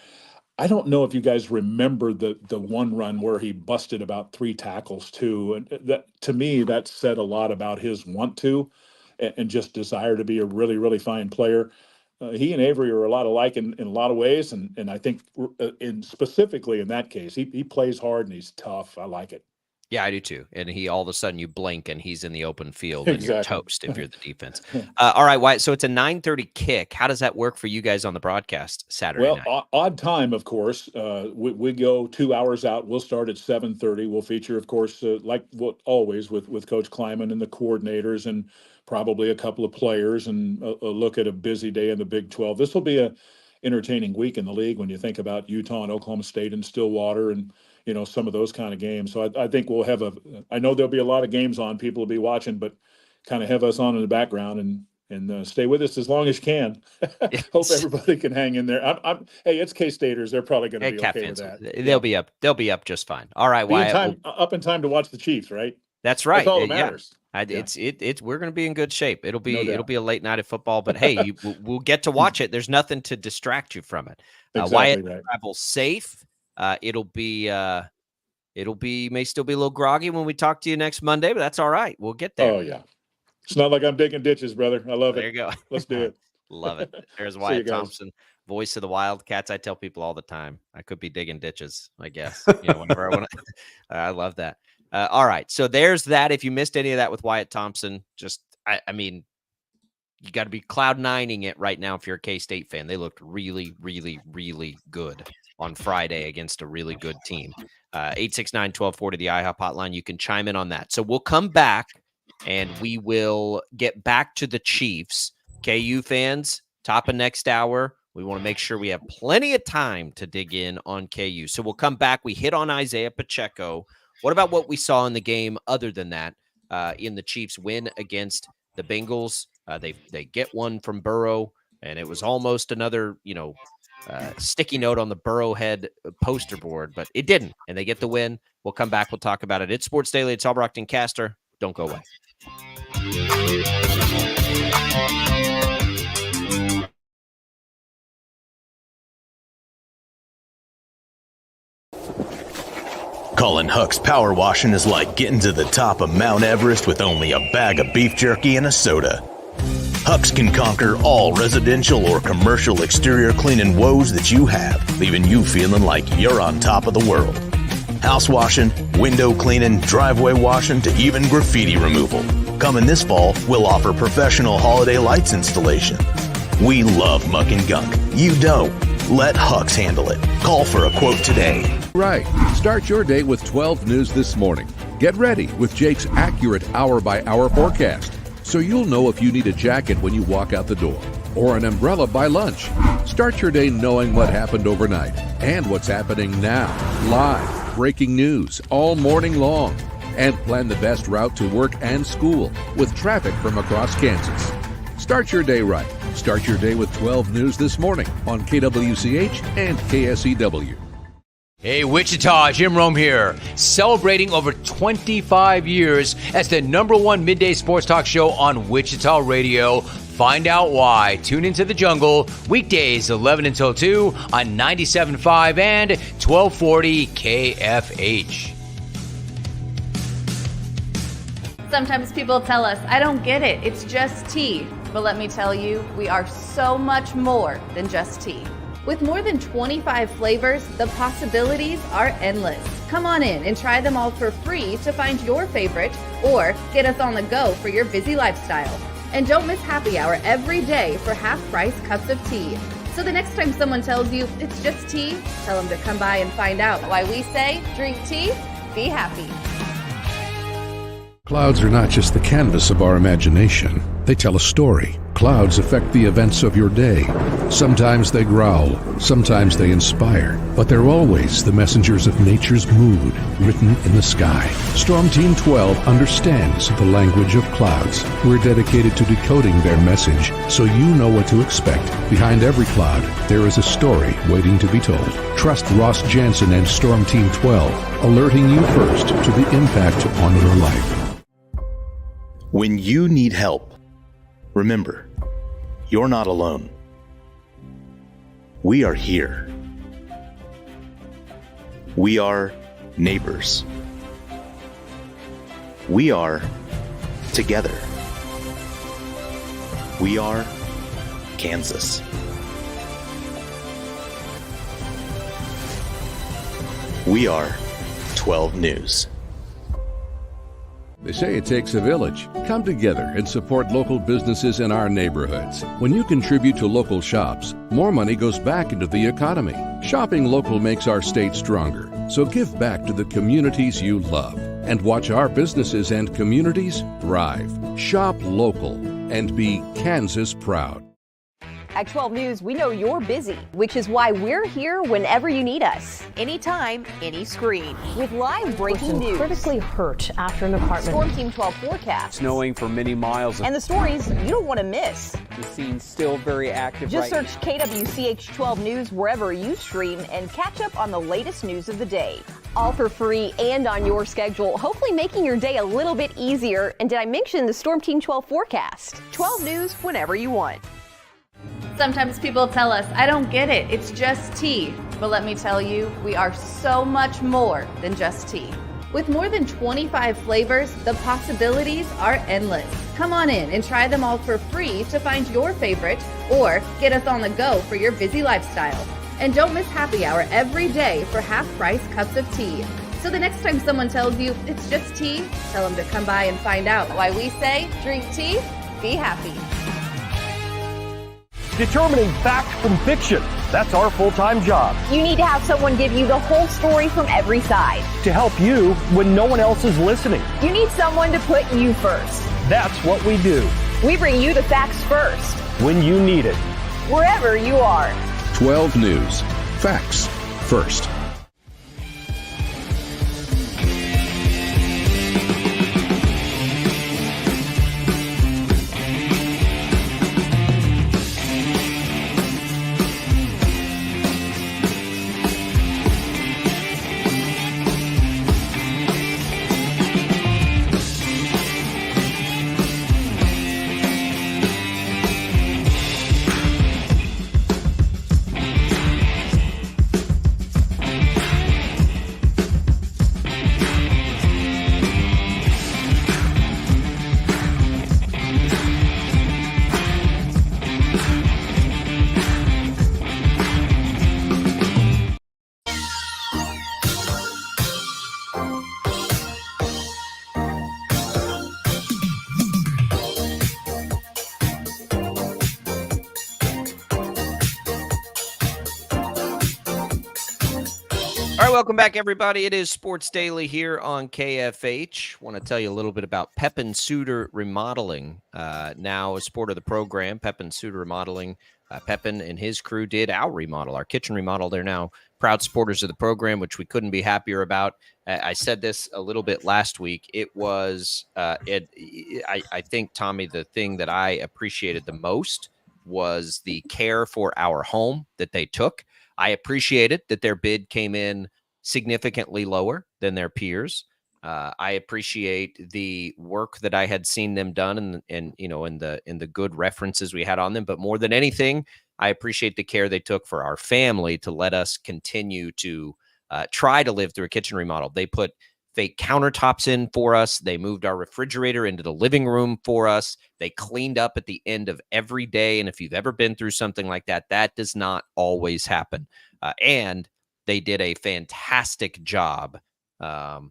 I don't know if you guys remember the one run where he busted about 3 tackles too. And that, to me, that said a lot about his want to and just desire to be a really, really fine player. he and Avery are a lot alike in a lot of ways, and I think specifically in that case, he plays hard and he's tough. I like it. Yeah, I do too. And he all of a sudden you blink and he's in the open field and Exactly. you're toast if you're the defense. All right, Wyatt. So it's a 9:30 kick. How does that work for you guys on the broadcast Saturday night? Odd time, of course. We go 2 hours out. We'll start at 7:30. We'll feature, of course, like what always with Coach Kleiman and the coordinators and probably a couple of players and a look at a busy day in the Big 12. This will be a entertaining week in the league when you think about Utah and Oklahoma State and Stillwater and some of those kind of games. So I think we'll have I know there'll be a lot of games on. People will be watching, but kind of have us on in the background and stay with us as long as you can. Hope everybody can hang in there. Hey, it's K-Staters. They're probably going to be okay with that. They'll be up. They'll be up just fine. All right, Wyatt. Up in time to watch the Chiefs, right? That's right. That's all that matters. It's we're going to be in good shape. It'll be a late night of football, but hey, we'll get to watch it. There's nothing to distract you from it. Exactly Wyatt right. Travel safe. It'll may still be a little groggy when we talk to you next Monday, but that's all right. We'll get there. Oh yeah. It's not like I'm digging ditches, brother. I love it. There you go. Let's do it. Love it. There's Wyatt Thompson, voice of the Wildcats. I tell people all the time, I could be digging ditches, I guess. Whenever I want to. I love that. All right. So there's that. If you missed any of that with Wyatt Thompson, I mean, you got to be cloud-nining it right now if you're a K-State fan. They looked really, really, really good on Friday against a really good team. 869-1240, the IHOP hotline. You can chime in on that. So we'll come back and we will get back to the Chiefs. KU fans, top of next hour. We want to make sure we have plenty of time to dig in on KU. So we'll come back. We hit on Isaiah Pacheco. What about what we saw in the game other than that in the Chiefs win against the Bengals? They get one from Burrow, and it was almost another, sticky note on the Burrowhead poster board, but it didn't, and they get the win. We'll come back. We'll talk about it. It's Sports Daily. It's Albrecht and Caster. Don't go away. Colin Huck's power washing is like getting to the top of Mount Everest with only a bag of beef jerky and a soda. Huck's can conquer all residential or commercial exterior cleaning woes that you have, leaving you feeling like you're on top of the world. House washing, window cleaning, driveway washing, to even graffiti removal. Coming this fall, we'll offer professional holiday lights installation. We love muck and gunk. You don't. Let Huck's handle it. Call for a quote today. Right. Start your day with 12 News this morning. Get ready with Jake's accurate hour-by-hour forecast, so you'll know if you need a jacket when you walk out the door, or an umbrella by lunch. Start your day knowing what happened overnight and what's happening now. Live, breaking news all morning long. And plan the best route to work and school with traffic from across Kansas. Start your day right. Start your day with 12 News this morning on KWCH and KSEW. Hey, Wichita, Jim Rome here, celebrating over 25 years as the #1 midday sports talk show on Wichita Radio. Find out why. Tune into the jungle, weekdays 11 until 2 on 97.5 and 1240 KFH. Sometimes people tell us, I don't get it, it's just tea. But let me tell you, we are so much more than just tea. With more than 25 flavors, the possibilities are endless. Come on in and try them all for free to find your favorite or get us on the go for your busy lifestyle. And don't miss happy hour every day for half-price cups of tea. So the next time someone tells you it's just tea, tell them to come by and find out why we say drink tea, be happy. Clouds are not just the canvas of our imagination. They tell a story. Clouds affect the events of your day. Sometimes they growl, sometimes they inspire, but they're always the messengers of nature's mood written in the sky. Storm Team 12 understands the language of clouds. We're dedicated to decoding their message so you know what to expect. Behind every cloud, there is a story waiting to be told. Trust Ross Jansen and Storm Team 12, alerting you first to the impact on your life. When you need help, remember, you're not alone. We are here. We are neighbors. We are together. We are Kansas. We are 12 News. They say it takes a village. Come together and support local businesses in our neighborhoods. When you contribute to local shops, more money goes back into the economy. Shopping local makes our state stronger. So give back to the communities you love and watch our businesses and communities thrive. Shop local and be Kansas proud. At 12 News, we know you're busy, which is why we're here whenever you need us. Anytime, any screen. With live breaking news. Critically hurt after an apartment. Storm Team 12 forecast. Snowing for many miles. And the stories you don't want to miss. The scene's still very active Just right search KWCH 12 News wherever you stream and catch up on the latest news of the day. All for free and on your schedule, hopefully making your day a little bit easier. And did I mention the Storm Team 12 forecast? 12 News whenever you want. Sometimes people tell us, I don't get it, it's just tea. But let me tell you, we are so much more than just tea. With more than 25 flavors, the possibilities are endless. Come on in and try them all for free to find your favorite or get us on the go for your busy lifestyle. And don't miss happy hour every day for half-price cups of tea. So the next time someone tells you it's just tea, tell them to come by and find out why we say drink tea, be happy. Determining fact from fiction. That's our full-time job. You need to have someone give you the whole story from every side. To help you when no one else is listening. You need someone to put you first. That's what we do. We bring you the facts first. When you need it. Wherever you are. 12 News. Facts first. All right, welcome back, everybody. It is Sports Daily here on KFH. Want to tell you a little bit about Pepin Suter Remodeling. Now a sport of the program, Pepin Suter Remodeling. Pepin and his crew did our remodel, our kitchen remodel. They're now proud supporters of the program, which we couldn't be happier about. I said this a little bit last week. It was, I think, Tommy, the thing that I appreciated the most was the care for our home that they took. I appreciated that their bid came in significantly lower than their peers. I appreciate the work that I had seen them done and you know, in the good references we had on them. But more than anything, I appreciate the care they took for our family to let us continue to try to live through a kitchen remodel. They put fake countertops in for us. They moved our refrigerator into the living room for us. They cleaned up at the end of every day. And if you've ever been through something like that, that does not always happen. And they did a fantastic job and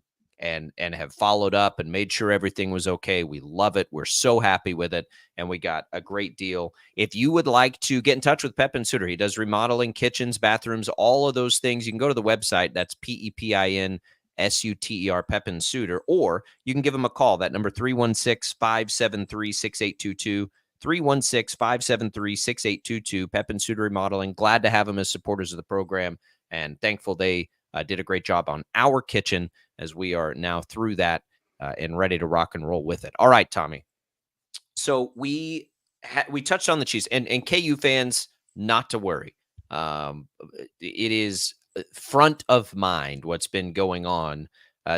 have followed up and made sure everything was okay. We love it. We're so happy with it. And we got a great deal. If you would like to get in touch with Pepin Suter, he does remodeling, kitchens, bathrooms, all of those things. You can go to the website. That's PEPIN SUTER, Pepin Suter, or you can give him a call. That number 316-573-6822, 316-573-6822, Pepin Suter Remodeling. Glad to have them as supporters of the program and thankful they did a great job on our kitchen as we are now through that and ready to rock and roll with it. All right, Tommy. So we touched on the Chiefs and KU fans, not to worry. It is front of mind what's been going on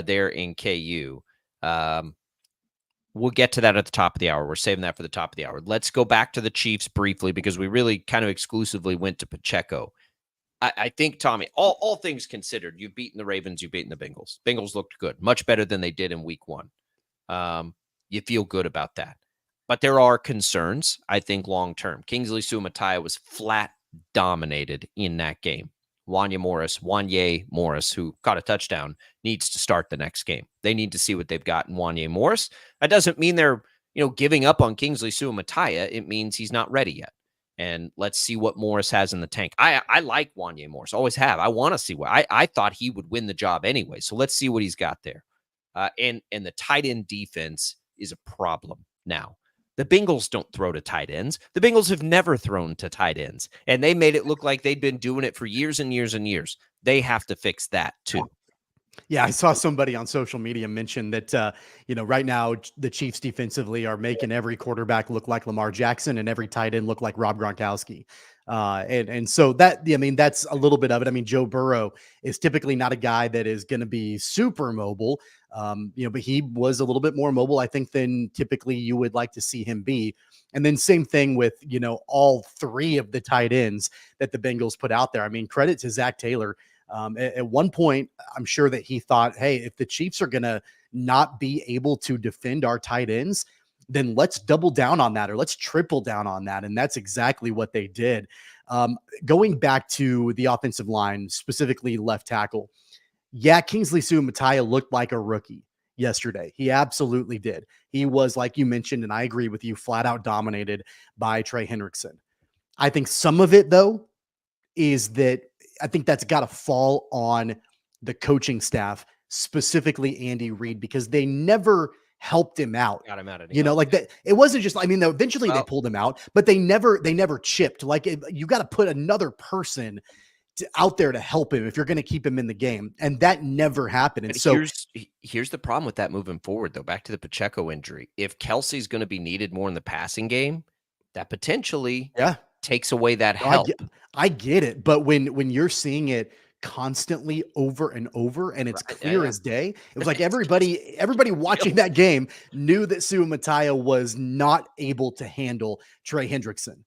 there in KU. We'll get to that at the top of the hour. We're saving that for the top of the hour. Let's go back to the Chiefs briefly because we really kind of exclusively went to Pacheco. I think, Tommy, all things considered, you've beaten the Ravens, you've beaten the Bengals. Bengals looked good, much better than they did in week one. You feel good about that. But there are concerns, I think, long term. Kingsley Suamataia was flat dominated in that game. Wanya Morris, who caught a touchdown, needs to start the next game. They need to see what they've got in Wanya Morris. That doesn't mean they're giving up on Kingsley Suamataia. It means he's not ready yet. And let's see what Morris has in the tank. I like Wanya Morris, always have. I want to see what I thought he would win the job anyway. So let's see what he's got there. And the tight end defense is a problem now. The Bengals don't throw to tight ends. The Bengals have never thrown to tight ends, and they made it look like they'd been doing it for years and years and years. They have to fix that too. Yeah, I saw somebody on social media mention that, right now the Chiefs defensively are making every quarterback look like Lamar Jackson and every tight end look like Rob Gronkowski. And so that's a little bit of it. Joe Burrow is typically not a guy that is going to be super mobile, but he was a little bit more mobile, I think, than typically you would like to see him be. And then same thing with, all three of the tight ends that the Bengals put out there. Credit to Zach Taylor. At one point, I'm sure that he thought, hey, if the Chiefs are going to not be able to defend our tight ends, then let's double down on that, or let's triple down on that. And that's exactly what they did. Going back to the offensive line, specifically left tackle. Yeah, Kingsley Suamataia looked like a rookie yesterday. He absolutely did. He was, like you mentioned, and I agree with you, flat out dominated by Trey Hendrickson. I think some of it, though, is that I think that's got to fall on the coaching staff, specifically Andy Reid, because they never helped him out. Got him out of that. It wasn't just, eventually they pulled him out, but they never chipped. You got to put another person out there to help him if you're going to keep him in the game. And that never happened. And so here's the problem with that moving forward, though. Back to the Pacheco injury. If Kelsey's going to be needed more in the passing game, that potentially takes away that help. I get it. But when you're seeing it constantly over and over, and it's clear as day, it was like everybody watching that game knew that Suamataia was not able to handle Trey Hendrickson.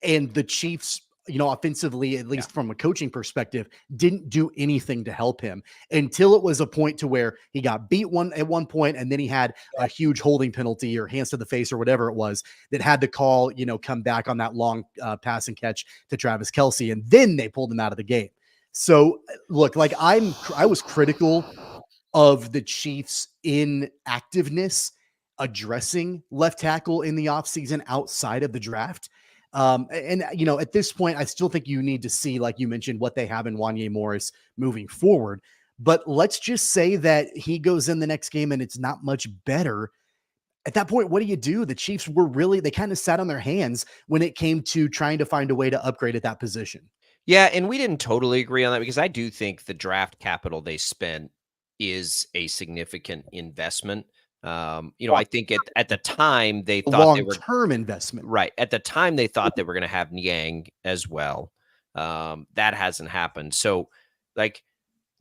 And the Chiefs, offensively, at least from a coaching perspective, didn't do anything to help him until it was a point to where he got beat at one point, and then he had a huge holding penalty or hands to the face or whatever it was that had to call, come back on that long pass and catch to Travis Kelce, and then they pulled him out of the game. So look, I was critical of the Chiefs' inactiveness addressing left tackle in the offseason outside of the draft. At this point, I still think you need to see, like you mentioned, what they have in Wanya Morris moving forward. But let's just say that he goes in the next game and it's not much better. At that point, what do? The Chiefs they kind of sat on their hands when it came to trying to find a way to upgrade at that position. Yeah, and we didn't totally agree on that because I do think the draft capital they spent is a significant investment. I think at the time they thought they were long-term investment. Right. At the time they thought they were going to have Niang as well. That hasn't happened. So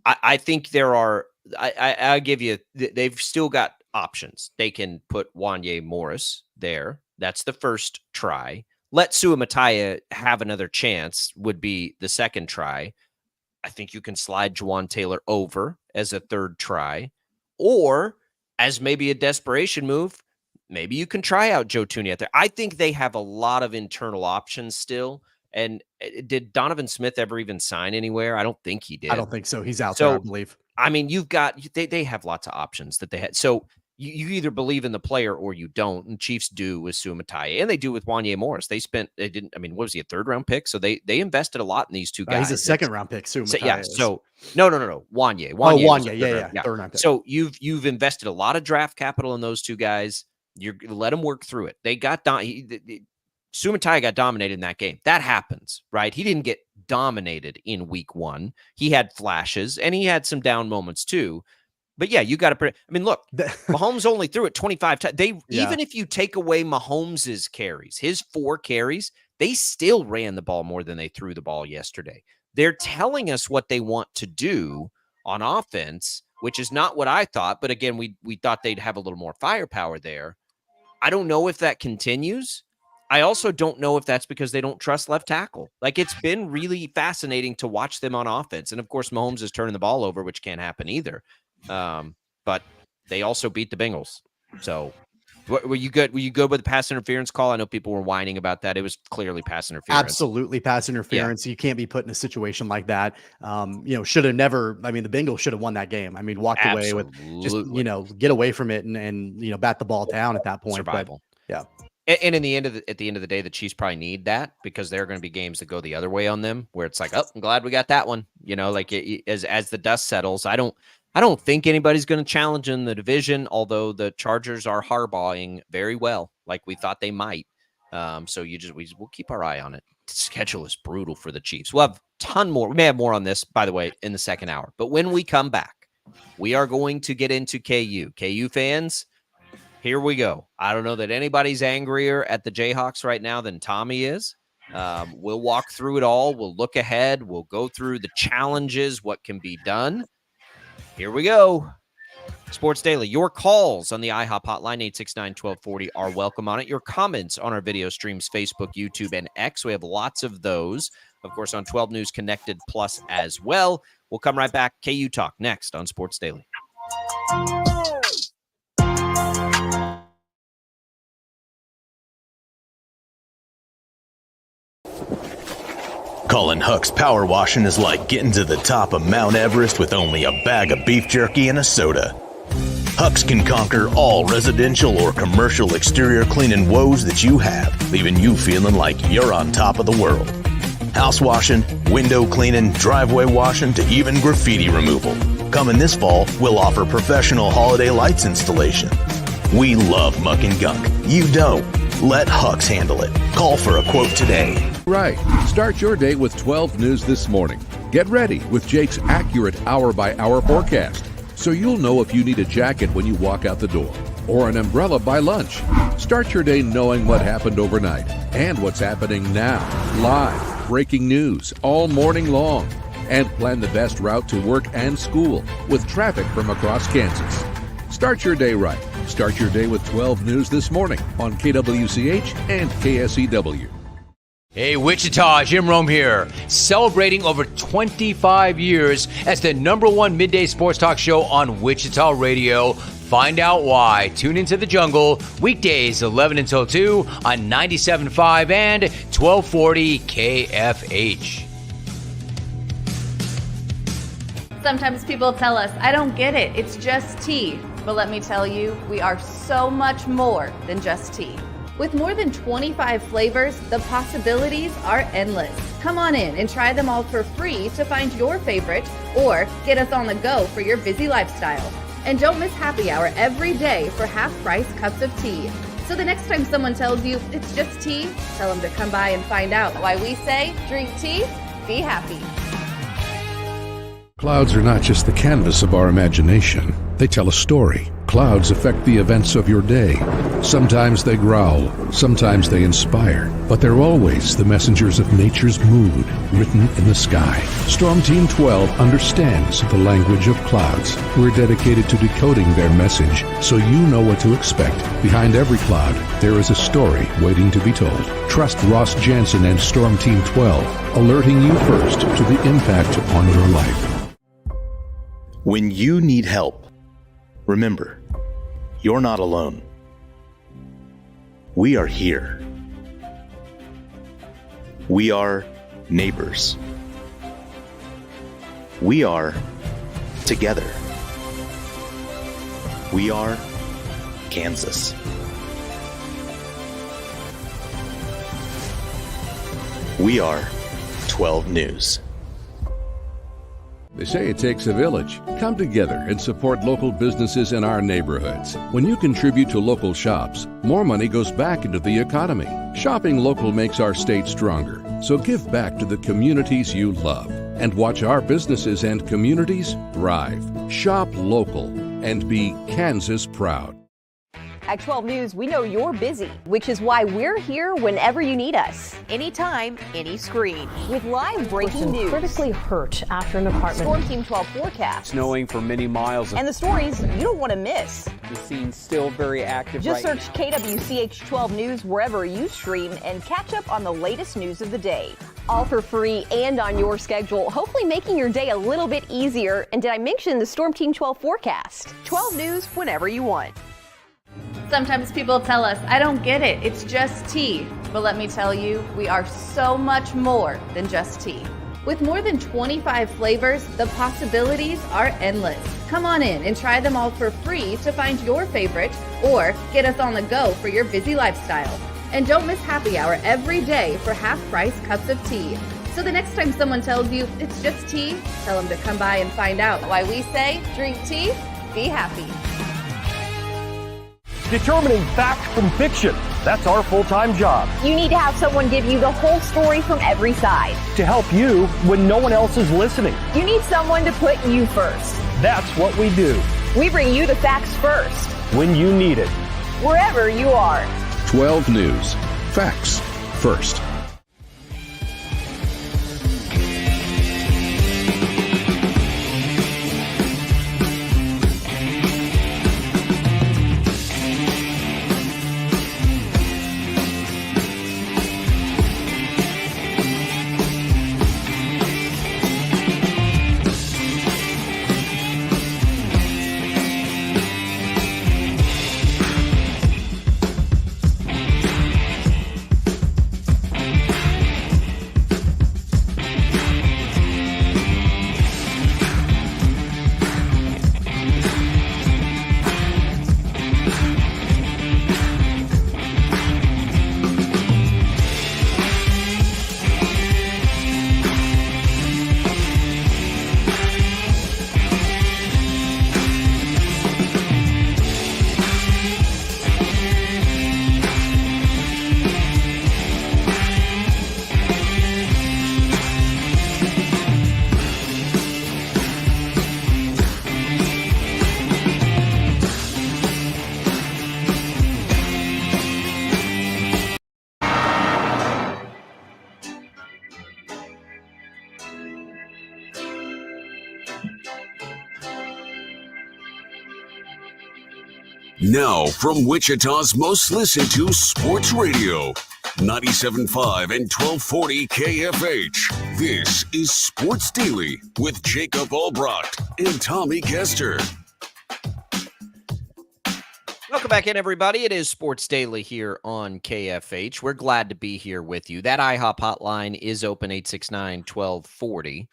I think there are, I'll give you, they've still got options. They can put Wanya Morris there. That's the first try. Let Suamataia have another chance would be the second try. I think you can slide Juwan Taylor over as a third try, or as maybe a desperation move, maybe you can try out Joe Thuney out there. I think they have a lot of internal options still. And did Donovan Smith ever even sign anywhere? I don't think he did. I don't think so. He's out there, I believe. You've got, they have lots of options that they had. So you either believe in the player or you don't. And Chiefs do with Suamataia, and they do with Wanya Morris. What was he, a third round pick? So they invested a lot in these two guys. He's a second round pick, Suamataia. So no. Wanya. Wanya, yeah. Third round pick. So you've invested a lot of draft capital in those two guys. You let them work through it. They got Suamataia got dominated in that game. That happens, right? He didn't get dominated in week one. He had flashes and he had some down moments too. But yeah, you got to. Look, Mahomes only threw it 25 times. Even if you take away Mahomes's carries, his 4 carries, they still ran the ball more than they threw the ball yesterday. They're telling us what they want to do on offense, which is not what I thought. But again, we thought they'd have a little more firepower there. I don't know if that continues. I also don't know if that's because they don't trust left tackle. It's been really fascinating to watch them on offense. And of course, Mahomes is turning the ball over, which can't happen either. But they also beat the Bengals. So Were you good? Were you good with the pass interference call? I know people were whining about that. It was clearly pass interference. Absolutely pass interference. Yeah. You can't be put in a situation like that. Should have never. I mean, the Bengals should have won that game. I mean, walked away with just get away from it and bat the ball down at that point. Survival. But, yeah. And at the end of the day, the Chiefs probably need that because there are going to be games that go the other way on them, where it's like, oh, I'm glad we got that one. As the dust settles, I don't think anybody's going to challenge in the division, although the Chargers are harbaughing very well, like we thought they might. So we'll keep our eye on it. The schedule is brutal for the Chiefs. We'll have a ton more. We may have more on this, by the way, in the second hour. But when we come back, we are going to get into KU. KU fans, here we go. I don't know that anybody's angrier at the Jayhawks right now than Tommy is. We'll walk through it all. We'll look ahead. We'll go through the challenges, what can be done. Here we go. Sports Daily. Your calls on the IHOP hotline, 869-1240, are welcome on it. Your comments on our video streams, Facebook, YouTube, and X. We have lots of those. Of course, on 12 News Connected Plus as well. We'll come right back. KU Talk next on Sports Daily. Colin Huck's power washing is like getting to the top of Mount Everest with only a bag of beef jerky and a soda. Huck's can conquer all residential or commercial exterior cleaning woes that you have, leaving you feeling like you're on top of the world. House washing, window cleaning, driveway washing, to even graffiti removal. Coming this fall, we'll offer professional holiday lights installation. We love muck and gunk. You don't. Let Huck's handle it. Call for a quote today. Right. Start your day with 12 News this morning. Get ready with Jake's accurate hour-by-hour forecast, so you'll know if you need a jacket when you walk out the door or an umbrella by lunch. Start your day knowing what happened overnight and what's happening now. Live, breaking news all morning long. And plan the best route to work and school with traffic from across Kansas. Start your day right. Start your day with 12 News this morning on KWCH and KSEW. Hey, Wichita, Jim Rome here, celebrating over 25 years as the #1 midday sports talk show on Wichita Radio. Find out why. Tune into The Jungle, weekdays 11 until 2 on 97.5 and 1240 KFH. Sometimes people tell us, I don't get it, it's just tea. But let me tell you, we are so much more than just tea. With more than 25 flavors, the possibilities are endless. Come on in and try them all for free to find your favorite or get us on the go for your busy lifestyle. And don't miss happy hour every day for half-price cups of tea. So the next time someone tells you it's just tea, tell them to come by and find out why we say drink tea, be happy. Clouds are not just the canvas of our imagination. They tell a story. Clouds affect the events of your day. Sometimes they growl, sometimes they inspire, but they're always the messengers of nature's mood written in the sky. Storm Team 12 understands the language of clouds. We're dedicated to decoding their message so you know what to expect. Behind every cloud, there is a story waiting to be told. Trust Ross Jansen and Storm Team 12, alerting you first to the impact on your life. When you need help, remember, you're not alone. We are here. We are neighbors. We are together. We are Kansas. We are 12 News. They say it takes a village. Come together and support local businesses in our neighborhoods. When you contribute to local shops, more money goes back into the economy. Shopping local makes our state stronger. So give back to the communities you love and watch our businesses and communities thrive. Shop local and be Kansas proud. At 12 News, we know you're busy, which is why we're here whenever you need us. Anytime, any screen. With live breaking news. Critically hurt after an apartment. Storm Team 12 forecast. Snowing for many miles. And the stories you don't want to miss. The scene's still very active. Just search KWCH 12 News wherever you stream and catch up on the latest news of the day. All for free and on your schedule, hopefully making your day a little bit easier. And did I mention the Storm Team 12 forecast? 12 News whenever you want. Sometimes people tell us, I don't get it, it's just tea. But let me tell you, we are so much more than just tea. With more than 25 flavors, the possibilities are endless. Come on in and try them all for free to find your favorite or get us on the go for your busy lifestyle. And don't miss happy hour every day for half-price cups of tea. So the next time someone tells you it's just tea, tell them to come by and find out why we say drink tea, be happy. Determining fact from fiction. That's our full-time job. You need to have someone give you the whole story from every side. To help you when no one else is listening. You need someone to put you first. That's what we do. We bring you the facts first. When you need it. Wherever you are. 12 News. Facts first. Now, from Wichita's most listened to sports radio, 97.5 and 1240 KFH. This is Sports Daily with Jacob Albrecht and Tommy Kester. Welcome back in, everybody. It is Sports Daily here on KFH. We're glad to be here with you. That IHOP hotline is open, 869-1240.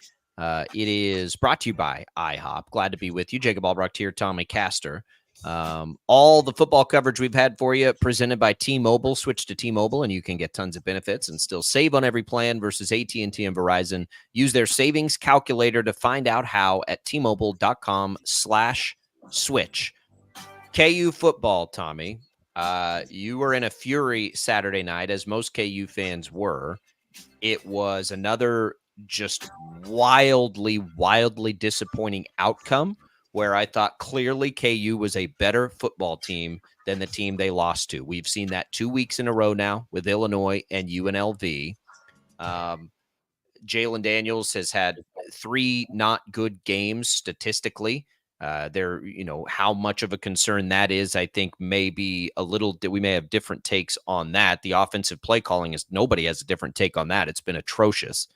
It is brought to you by IHOP. Glad to be with you. Jacob Albrecht here, Tommy Kester. All the football coverage we've had for you presented by T-Mobile. Switch to T-Mobile and you can get tons of benefits and still save on every plan versus AT&T and Verizon. Use their savings calculator to find out how at T-Mobile.com/switch. KU football, Tommy. You were in a fury Saturday night, as most KU fans were. It was another just wildly disappointing outcome where I thought clearly KU was a better football team than the team they lost to. We've seen that 2 weeks in a row now with Illinois and UNLV. Jalen Daniels has had 3 not good games statistically. How much of a concern that is, I think maybe we may have different takes on that. The offensive play calling nobody has a different take on that. It's been atrocious.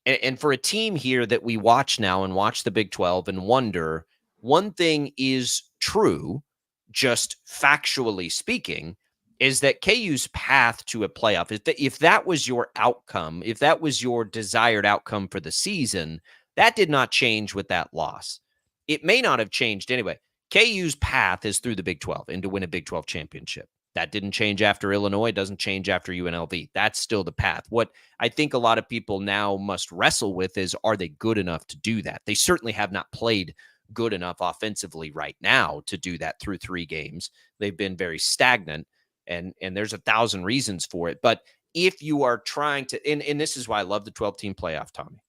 And for a team here that we watch now and watch the Big 12 and wonder, one thing is true, just factually speaking, is that KU's path to a playoff, if that was your outcome, if that was your desired outcome for the season, that did not change with that loss. It may not have changed anyway. KU's path is through the Big 12 and to win a Big 12 championship. That didn't change after Illinois. It doesn't change after UNLV. That's still the path. What I think a lot of people now must wrestle with is, are they good enough to do that? They certainly have not played good enough offensively right now to do that through 3 games. They've been very stagnant, and there's 1,000 reasons for it. But if you are trying to, and this is why I love the 12-team playoff, Tommy.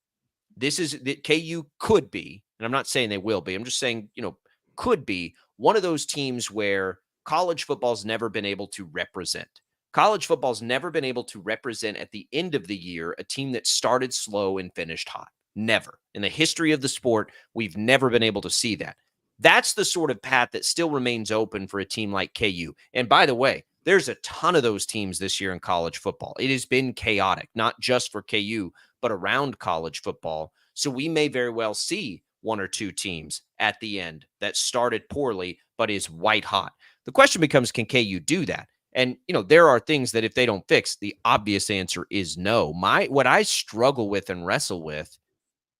This is that KU could be, and I'm not saying they will be. I'm just saying, could be one of those teams where college football's never been able to represent. College football's never been able to represent at the end of the year a team that started slow and finished hot. Never. In the history of the sport, we've never been able to see that. That's the sort of path that still remains open for a team like KU. And by the way, there's a ton of those teams this year in college football. It has been chaotic, not just for KU, but around college football. So we may very well see 1 or 2 teams at the end that started poorly, but is white hot. The question becomes, can KU do that? And, there are things that if they don't fix, the obvious answer is no. What I struggle with and wrestle with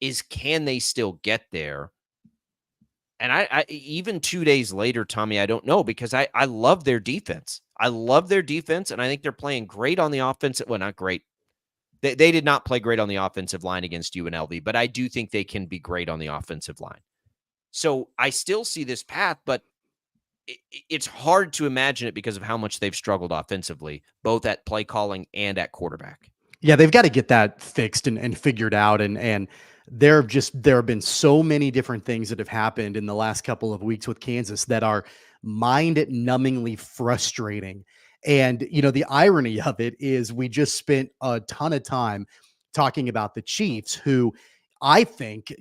is, can they still get there? And I even 2 days later, Tommy, I don't know, because I love their defense. I love their defense, and I think they're playing great on the offensive. Well, not great. They did not play great on the offensive line against UNLV, but I do think they can be great on the offensive line. So I still see this path, but it's hard to imagine it because of how much they've struggled offensively, both at play calling and at quarterback. Yeah, they've got to get that fixed and figured out. And there have been so many different things that have happened in the last couple of weeks with Kansas that are mind-numbingly frustrating. And, the irony of it is we just spent a ton of time talking about the Chiefs, who I think,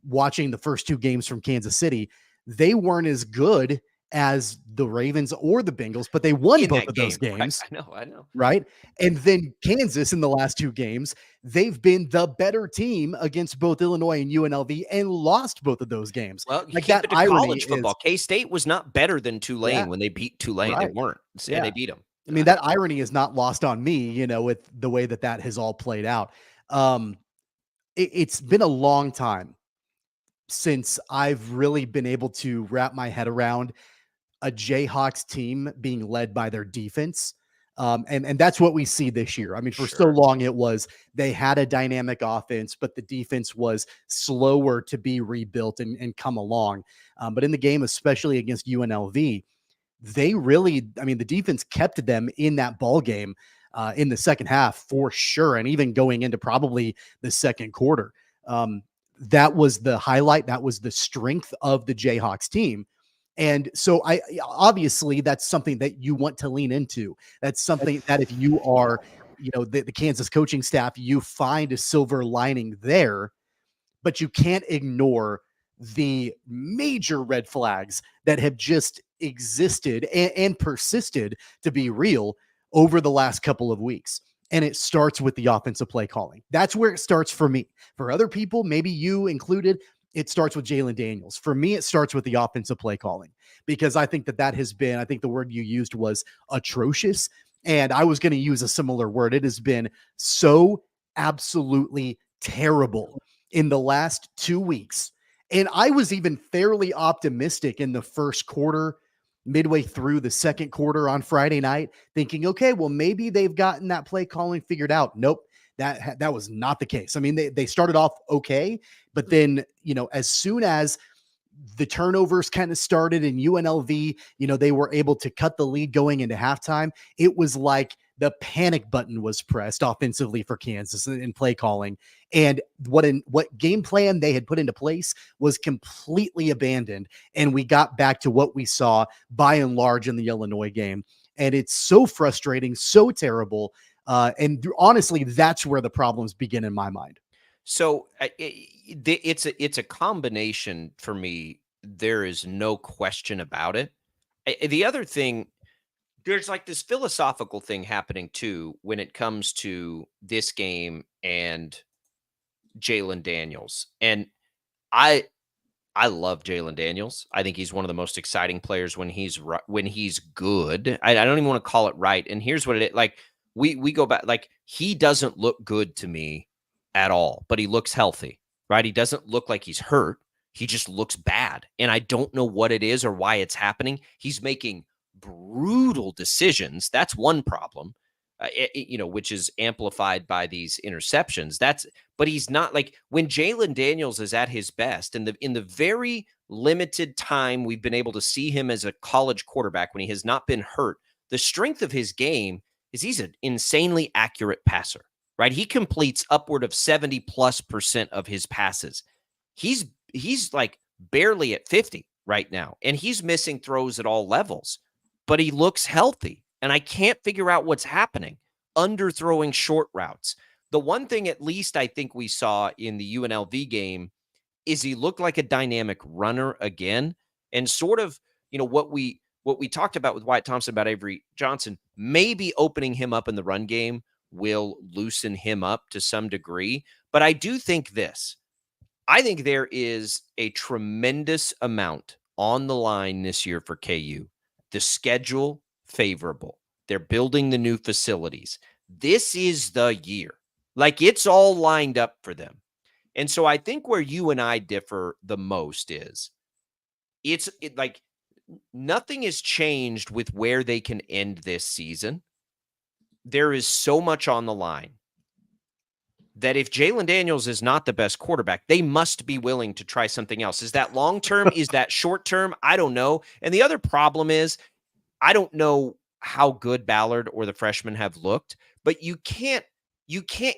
watching the first 2 games from Kansas City, they weren't as good as the Ravens or the Bengals, but they won both of those games. Right? I know. Right. And then Kansas in the last 2 games, they've been the better team against both Illinois and UNLV and lost both of those games. Well, like that that irony college football. K-State was not better than Tulane when they beat Tulane. Right. They weren't. And they beat them. I mean, that irony is not lost on me, with the way that has all played out. It's been a long time since I've really been able to wrap my head around a Jayhawks team being led by their defense. And that's what we see this year. I mean, for so long it was, they had a dynamic offense, but the defense was slower to be rebuilt and come along. But in the game, especially against UNLV, they really, the defense kept them in that ball game in the second half for sure. And even going into probably the second quarter, that was the highlight. That was the strength of the Jayhawks team. And so obviously that's something that you want to lean into. That's something that if you are, the Kansas coaching staff, you find a silver lining there, but you can't ignore the major red flags that have just existed and persisted to be real over the last couple of weeks. And it starts with the offensive play calling. That's where it starts for me. For other people, maybe you included, it starts with Jalen Daniels. For me, it starts with the offensive play calling, because I think that has been, I think the word you used was atrocious. And I was going to use a similar word. It has been so absolutely terrible in the last 2 weeks. And I was even fairly optimistic in the first quarter, midway through the second quarter on Friday night, thinking, okay, well, maybe they've gotten that play calling figured out. Nope. That was not the case. I mean, they started off okay, but then, as soon as the turnovers kind of started in UNLV, they were able to cut the lead going into halftime. It was like the panic button was pressed offensively for Kansas in play calling. And what game plan they had put into place was completely abandoned. And we got back to what we saw by and large in the Illinois game. And it's so frustrating, so terrible. And honestly, that's where the problems begin in my mind. So it's a combination for me. There is no question about it. The other thing, there's like this philosophical thing happening too when it comes to this game and Jalen Daniels. And I love Jalen Daniels. I think he's one of the most exciting players when he's good. I don't even want to call it right. And here's what it is. Like we go back, like he doesn't look good to me at all, but he looks healthy, right? He doesn't look like he's hurt. He just looks bad. And I don't know what it is or why it's happening. He's making brutal decisions. That's one problem, which is amplified by these interceptions. But he's not like when Jalen Daniels is at his best in the very limited time we've been able to see him as a college quarterback when he has not been hurt. The strength of his game is he's an insanely accurate passer, right? He completes upward of 70+% of his passes. He's like barely at 50 right now, and he's missing throws at all levels, but he looks healthy. And I can't figure out what's happening. Underthrowing short routes. The one thing at least I think we saw in the UNLV game is he looked like a dynamic runner again. And sort of, what we talked about with Wyatt Thompson about Avery Johnson, maybe opening him up in the run game will loosen him up to some degree. But I do think this. I think there is a tremendous amount on the line this year for KU. The schedule favorable. They're building the new facilities. This is the year. Like, it's all lined up for them. And so I think where you and I differ the most is like nothing has changed with where they can end this season. There is so much on the line that if Jalon Daniels is not the best quarterback, they must be willing to try something else. Is that long-term? Is that short-term? I don't know. And the other problem is I don't know how good Ballard or the freshmen have looked, but you can't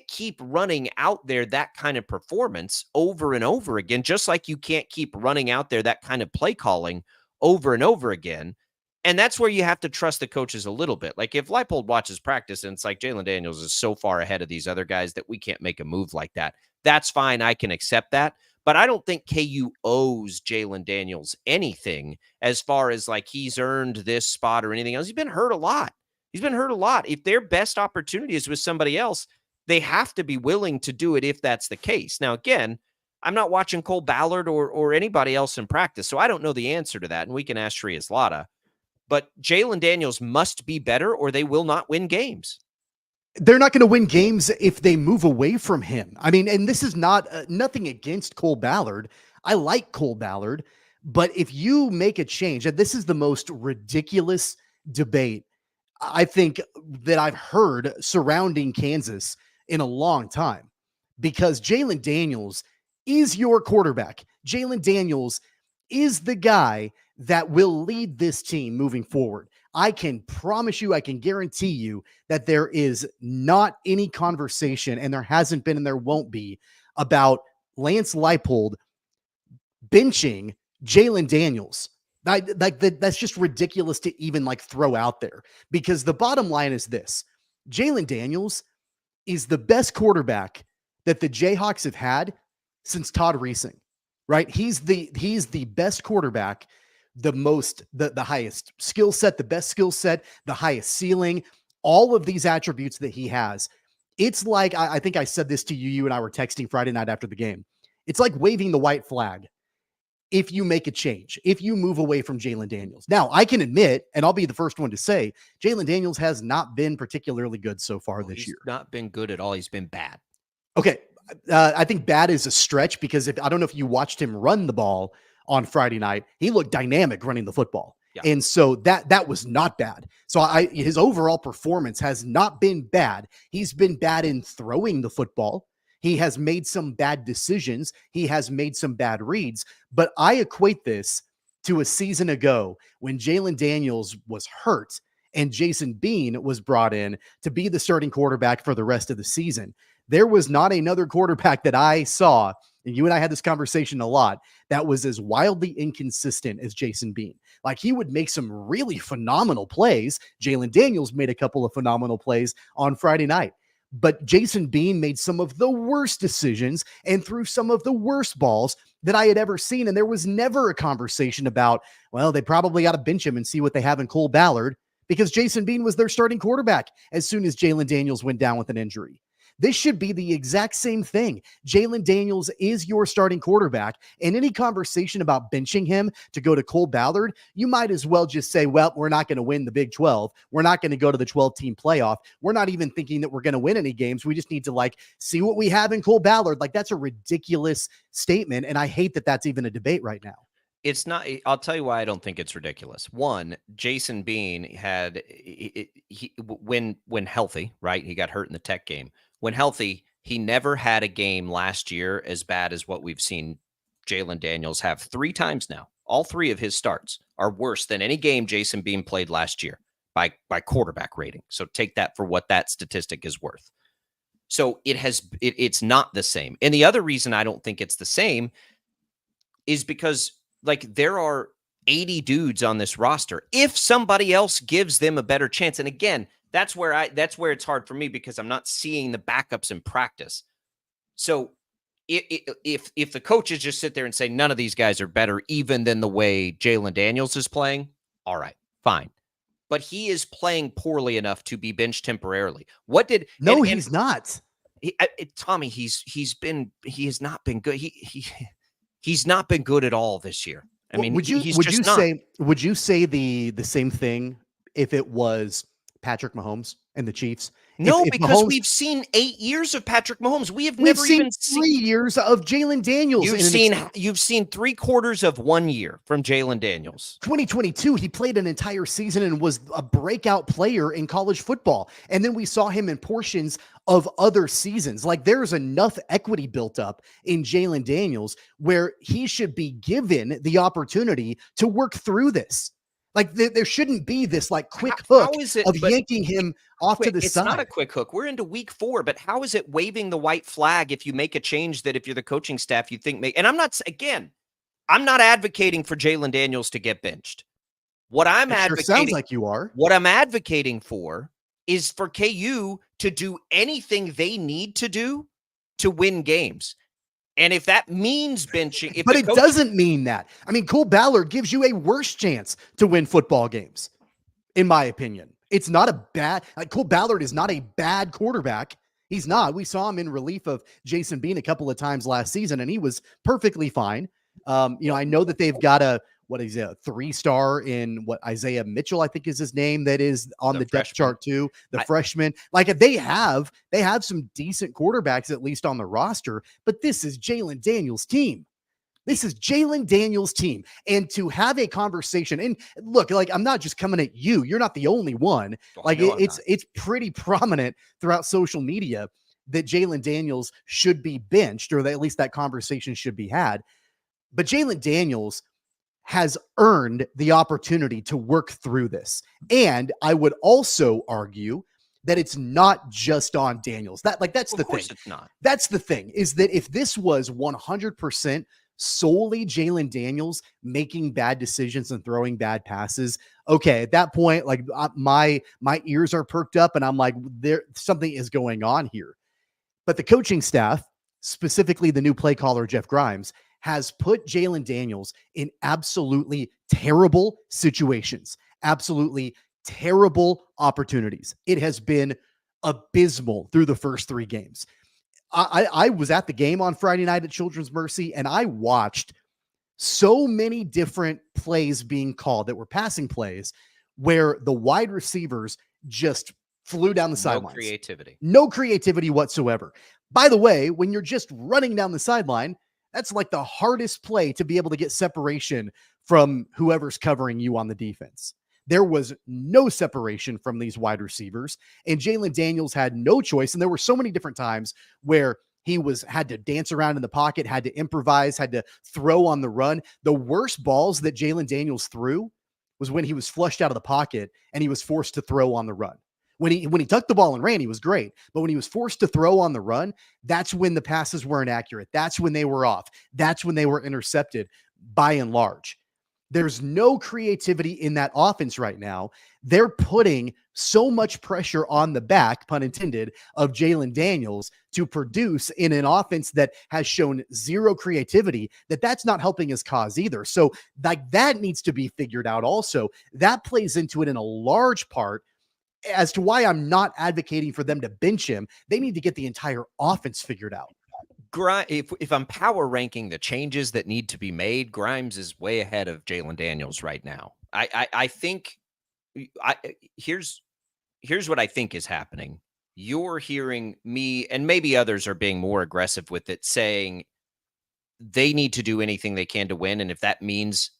keep running out there that kind of performance over and over again, just like you can't keep running out there that kind of play calling over and over again. And that's where you have to trust the coaches a little bit. Like, if Leipold watches practice and it's like Jalon Daniels is so far ahead of these other guys that we can't make a move like that, that's fine. I can accept that. But I don't think KU owes Jalon Daniels anything as far as like he's earned this spot or anything else. He's been hurt a lot. If their best opportunity is with somebody else, they have to be willing to do it if that's the case. Now, again, I'm not watching Cole Ballard or anybody else in practice, so I don't know the answer to that, and we can ask Sri Islata. But Jalon Daniels must be better or they will not win games. They're not going to win games if they move away from him. I mean, and this is not nothing against Cole Ballard. I like Cole Ballard, but if you make a change, and this is the most ridiculous debate I think that I've heard surrounding Kansas in a long time, because Jalon Daniels is your quarterback. Jalon Daniels is the guy that will lead this team moving forward. I can promise you, I can guarantee you that there is not any conversation, and there hasn't been and there won't be, about Lance Leipold benching Jalon Daniels. That's just ridiculous to even like throw out there, because the bottom line is this: Jalon Daniels is the best quarterback that the Jayhawks have had since Todd Reesing, right? He's the best quarterback, the highest skill set, the best skill set, the highest ceiling, all of these attributes that he has. It's like, I think I said this to you, you and I were texting Friday night after the game. It's like waving the white flag if you make a change, if you move away from Jalon Daniels. Now, I can admit, and I'll be the first one to say, Jalon Daniels has not been particularly good so far this year. Not been good at all. He's been bad. Okay. I think bad is a stretch, because I don't know if you watched him run the ball on Friday night. He looked dynamic running the football. Yeah. And so that was not bad. So his overall performance has not been bad. He's been bad in throwing the football. He has made some bad decisions. He has made some bad reads. But I equate this to a season ago when Jalon Daniels was hurt and Jason Bean was brought in to be the starting quarterback for the rest of the season. There was not another quarterback that I saw, and you and I had this conversation a lot, that was as wildly inconsistent as Jason Bean. Like, he would make some really phenomenal plays. Jalon Daniels made a couple of phenomenal plays on Friday night. But Jason Bean made some of the worst decisions and threw some of the worst balls that I had ever seen. And there was never a conversation about, well, they probably got to bench him and see what they have in Cole Ballard, because Jason Bean was their starting quarterback as soon as Jalon Daniels went down with an injury. This should be the exact same thing. Jalon Daniels is your starting quarterback, and any conversation about benching him to go to Cole Ballard, you might as well just say, well, we're not going to win the Big 12. We're not going to go to the 12-team playoff. We're not even thinking that we're going to win any games. We just need to see what we have in Cole Ballard. That's a ridiculous statement, and I hate that that's even a debate right now. It's not. I'll tell you why I don't think it's ridiculous. One, Jason Bean had when healthy, right? He got hurt in the Tech game. When healthy, he never had a game last year as bad as what we've seen Jalon Daniels have 3 times now. All 3 of his starts are worse than any game Jason Bean played last year by quarterback rating. So take that for what that statistic is worth. So it's not the same. And the other reason I don't think it's the same is because there are 80 dudes on this roster. If somebody else gives them a better chance, and again, that's where it's hard for me, because I'm not seeing the backups in practice. So if the coaches just sit there and say none of these guys are better even than the way Jalon Daniels is playing, all right, fine. But he is playing poorly enough to be benched temporarily. He's not. Tommy, he has not been good. He's not been good at all this year. I mean, would you he's just not. would you say the same thing if it was Patrick Mahomes and the Chiefs? No, if because Mahomes, we've seen 8 years of Patrick Mahomes. we've Never seen even 3 years of Jalen Daniels. You've seen 3/4 of 1 year from Jalen Daniels. 2022, he played an entire season and was a breakout player in college football. And then we saw him in portions of other seasons. Like, there's enough equity built up in Jalen Daniels where he should be given the opportunity to work through this. Like, there shouldn't be this like quick hook of yanking him off to the side. It's not a quick hook. We're into week 4, but how is it waving the white flag if you make a change that if you're the coaching staff, you think and I'm not advocating for Jalen Daniels to get benched. What I'm advocating sounds like you are. What I'm advocating for is for KU to do anything they need to do to win games. And if that means benching, but it doesn't mean that. I mean, Cole Ballard gives you a worse chance to win football games, in my opinion. It's not a bad, Cole Ballard is not a bad quarterback. He's not. We saw him in relief of Jason Bean a couple of times last season, and he was perfectly fine. I know that they've got a 3-star in Isaiah Mitchell, I think is his name, that is on the depth chart too. The freshman, like they have some decent quarterbacks, at least on the roster, but this is Jalen Daniels' team. This is Jalen Daniels' team. And to have a conversation, and look, like, I'm not just coming at you. You're not the only one. Like, it's pretty prominent throughout social media that Jalen Daniels should be benched, or that at least that conversation should be had. But Jalen Daniels has earned the opportunity to work through this. And I would also argue that it's not just on Daniels. That's the thing. It's not. That's the thing, is that if this was 100% solely Jalen Daniels making bad decisions and throwing bad passes, okay, at that point, like, my ears are perked up and I'm like, something is going on here. But the coaching staff, specifically the new play caller, Jeff Grimes, has put Jalen Daniels in absolutely terrible situations, absolutely terrible opportunities. It has been abysmal through the first 3 games. I was at the game on Friday night at Children's Mercy, and I watched so many different plays being called that were passing plays where the wide receivers just flew down the sidelines. No creativity whatsoever. By the way, when you're just running down the sideline, that's like the hardest play to be able to get separation from whoever's covering you on the defense. There was no separation from these wide receivers, and Jalen Daniels had no choice. And there were so many different times where he had to dance around in the pocket, had to improvise, had to throw on the run. The worst balls that Jalen Daniels threw was when he was flushed out of the pocket and he was forced to throw on the run. When he tucked the ball and ran, he was great. But when he was forced to throw on the run, that's when the passes were inaccurate. That's when they were off. That's when they were intercepted, by and large. There's no creativity in that offense right now. They're putting so much pressure on the back, pun intended, of Jalen Daniels to produce in an offense that has shown zero creativity, that's not helping his cause either. So, like, that needs to be figured out also. That plays into it in a large part as to why I'm not advocating for them to bench him. They need to get the entire offense figured out. If I'm power ranking the changes that need to be made, Grimes is way ahead of Jalen Daniels right now. I think here's what I think is happening. You're hearing me, and maybe others are being more aggressive with it, saying they need to do anything they can to win. And if that means,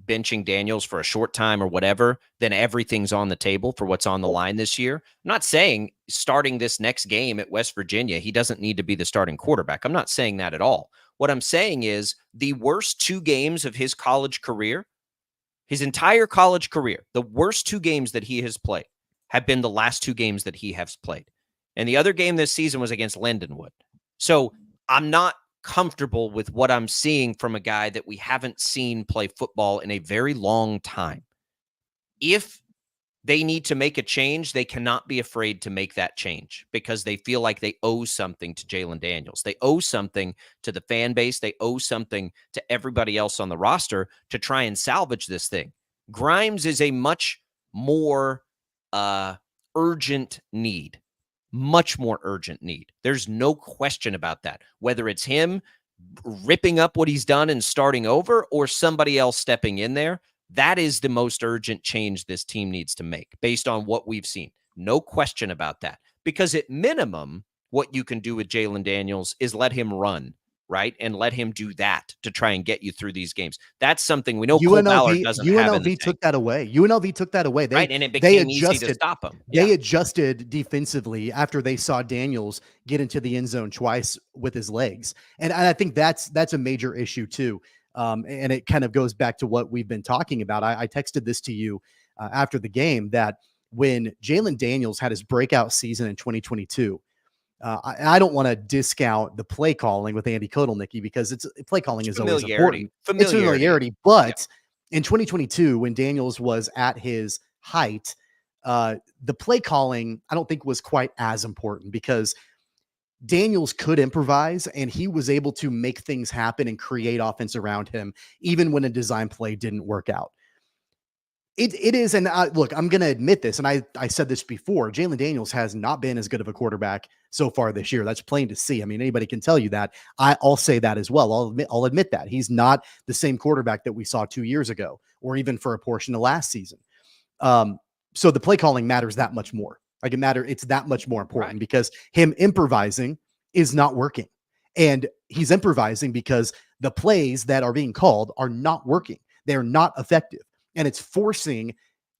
benching Daniels for a short time or whatever, then everything's on the table for what's on the line this year. I'm not saying starting this next game at West Virginia, he doesn't need to be the starting quarterback. I'm not saying that at all. What I'm saying is the worst 2 games of his college career, his entire college career, the worst 2 games that he has played have been the last 2 games that he has played. And the other game this season was against Lindenwood. So I'm not comfortable with what I'm seeing from a guy that we haven't seen play football in a very long time. If they need to make a change, they cannot be afraid to make that change because they feel like they owe something to Jalen Daniels. They owe something to the fan base. They owe something to everybody else on the roster to try and salvage this thing. Grimes is a much more urgent need. Much more urgent need. There's no question about that. Whether it's him ripping up what he's done and starting over, or somebody else stepping in there. That is the most urgent change this team needs to make based on what we've seen. No question about that. Because at minimum, what you can do with Jalen Daniels is let him run, right? And let him do that to try and get you through these games. That's something we know Cole Ballard doesn't have in the UNLV took that away. UNLV took that away. Right, and it became easy to stop him. They adjusted defensively after they saw Daniels get into the end zone twice with his legs. And I think that's a major issue too. And it kind of goes back to what we've been talking about. I texted this to you after the game that when Jalen Daniels had his breakout season in 2022, I don't want to discount the play calling with Andy Kotelnicki because play calling is always important. It's familiarity. But in 2022, when Daniels was at his height, the play calling, I don't think was quite as important because Daniels could improvise and he was able to make things happen and create offense around him, even when a design play didn't work out. It is, and look, I'm going to admit this, and I said this before, Jalen Daniels has not been as good of a quarterback so far this year. That's plain to see. I mean, anybody can tell you that. I'll say that as well. I'll admit that. He's not the same quarterback that we saw 2 years ago, or even for a portion of last season. So the play calling matters that much more. It's that much more important because him improvising is not working. And he's improvising because the plays that are being called are not working. They're not effective. And it's forcing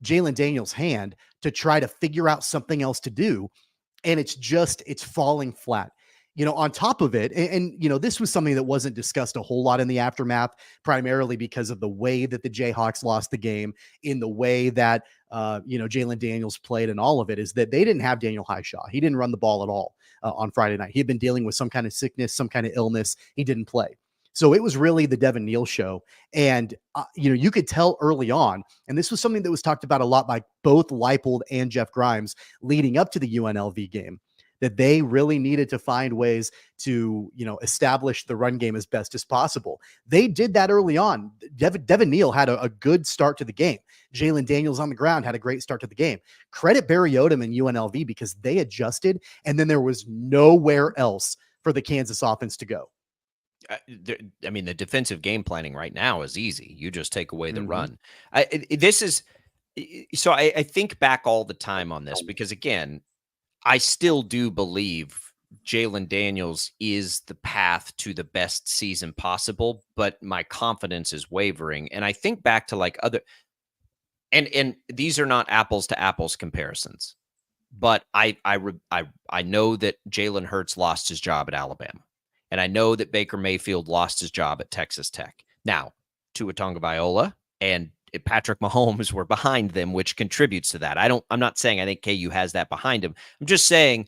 Jalen Daniels' hand to try to figure out something else to do. And it's falling flat. On top of it, and this was something that wasn't discussed a whole lot in the aftermath, primarily because of the way that the Jayhawks lost the game, in the way that, Jalen Daniels played and all of it, is that they didn't have Daniel Highshaw. He didn't run the ball at all on Friday night. He had been dealing with some kind of sickness, some kind of illness. He didn't play. So it was really the Devin Neal show. And, you could tell early on, and this was something that was talked about a lot by both Leipold and Jeff Grimes leading up to the UNLV game, that they really needed to find ways to, establish the run game as best as possible. They did that early on. Devin Neal had a good start to the game. Jalen Daniels on the ground had a great start to the game. Credit Barry Odom and UNLV because they adjusted, and then there was nowhere else for the Kansas offense to go. The defensive game planning right now is easy. You just take away the run. I think back all the time on this because, again, I still do believe Jalen Daniels is the path to the best season possible, but my confidence is wavering. And I think back to like other, and these are not apples to apples comparisons, but I know that Jalen Hurts lost his job at Alabama. And I know that Baker Mayfield lost his job at Texas Tech. Now, Tua Tagovailoa and Patrick Mahomes were behind them, which contributes to that. I'm not saying I think KU has that behind him. I'm just saying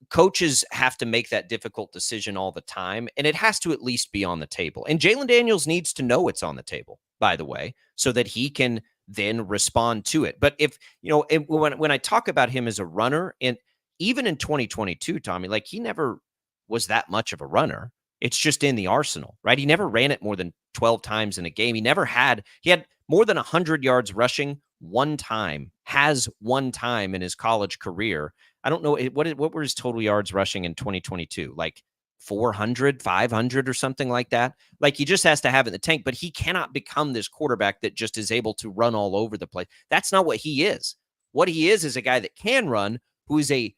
coaches have to make that difficult decision all the time, and it has to at least be on the table. And Jalen Daniels needs to know it's on the table, by the way, so that he can then respond to it. But if, when I talk about him as a runner, and even in 2022, Tommy, like he never was that much of a runner. It's just in the arsenal, right? He never ran it more than 12 times in a game. He had more than 100 yards rushing one time in his college career. I don't know what were his total yards rushing in 2022, like 400, 500 or something like that. Like he just has to have it in the tank, but he cannot become this quarterback that just is able to run all over the place. That's not what he is. What he is a guy that can run, who is a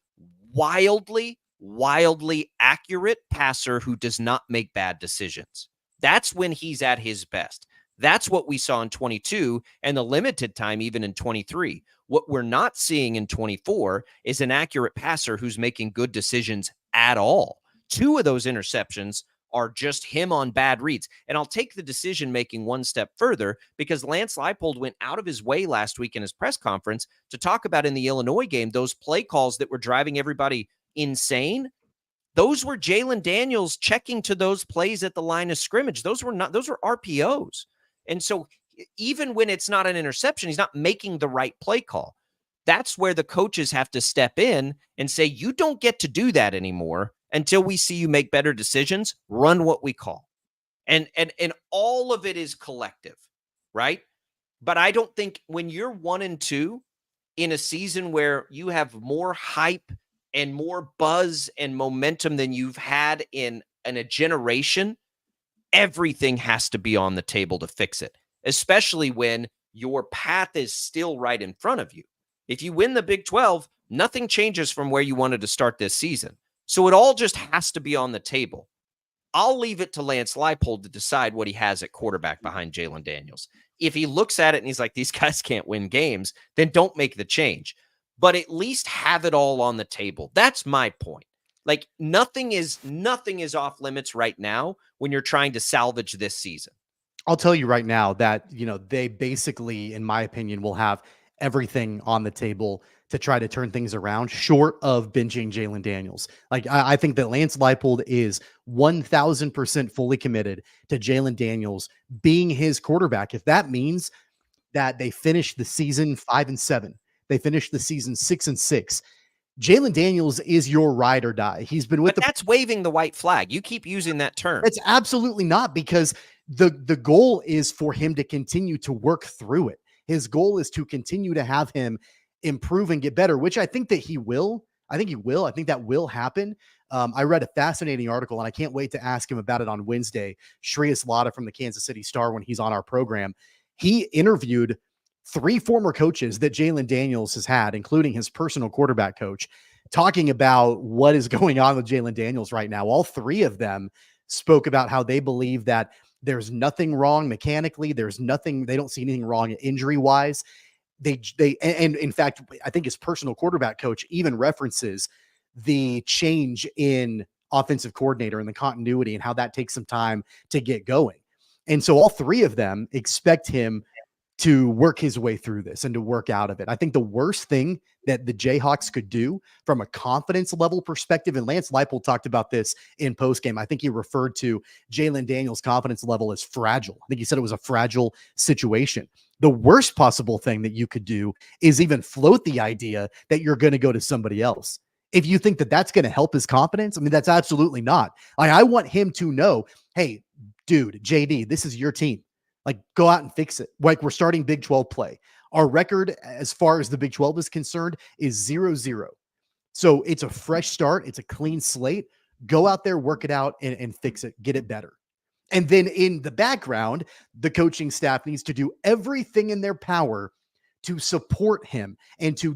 wildly accurate passer who does not make bad decisions. That's when he's at his best. That's what we saw in 22 and the limited time even in 23. What we're not seeing in 24 is an accurate passer who's making good decisions at all. 2 of those interceptions are just him on bad reads. And I'll take the decision-making one step further because Lance Leipold went out of his way last week in his press conference to talk about in the Illinois game, those play calls that were driving everybody insane. Those were Jalen Daniels checking to those plays at the line of scrimmage. Those were RPOs. And so even when it's not an interception, he's not making the right play call. That's where the coaches have to step in and say, you don't get to do that anymore until we see you make better decisions. Run what we call. And all of it is collective, right? But I don't think when you're 1-2 in a season where you have more hype and more buzz and momentum than you've had in in a generation, everything has to be on the table to fix it, especially when your path is still right in front of you. If you win the Big 12, nothing changes from where you wanted to start this season. So it all just has to be on the table. I'll leave it to Lance Leipold to decide what he has at quarterback behind Jalen Daniels. If he looks at it and he's like, these guys can't win games, then don't make the change. But at least have it all on the table. That's my point. Like nothing is off limits right now when you're trying to salvage this season. I'll tell you right now that, they basically, in my opinion, will have everything on the table to try to turn things around short of benching Jalen Daniels. Like I think that Lance Leipold is 1000% fully committed to Jalen Daniels being his quarterback. If that means that they finish the season 5-7, they finish the season 6-6, Jalen Daniels is your ride or die. He's been with that's waving the white flag. You keep using that term. It's absolutely not, because the goal is for him to continue to work through it. His goal is to continue to have him improve and get better, which I think that he will. I think that will happen. I read a fascinating article, and I can't wait to ask him about it on Wednesday. Shreyas Laddha from the Kansas City Star, when he's on our program, he interviewed 3 former coaches that Jalen Daniels has had, including his personal quarterback coach, talking about what is going on with Jalen Daniels right now. All 3 of them spoke about how they believe that there's nothing wrong mechanically. They don't see anything wrong injury wise. And in fact, I think his personal quarterback coach even references the change in offensive coordinator and the continuity and how that takes some time to get going. And so all 3 of them expect him to work his way through this and to work out of it. I think the worst thing that the Jayhawks could do from a confidence level perspective, and Lance Leipold talked about this in postgame, I think he referred to Jalen Daniels' confidence level as fragile. I think he said it was a fragile situation. The worst possible thing that you could do is even float the idea that you're going to go to somebody else. If you think that that's going to help his confidence, I mean, that's absolutely not. Like, I want him to know, hey, dude, JD, this is your team. Like, go out and fix it. Like, we're starting Big 12 play. Our record, as far as the Big 12 is concerned, is 0-0. So it's a fresh start. It's a clean slate. Go out there, work it out, and fix it. Get it better. And then in the background, the coaching staff needs to do everything in their power to support him and to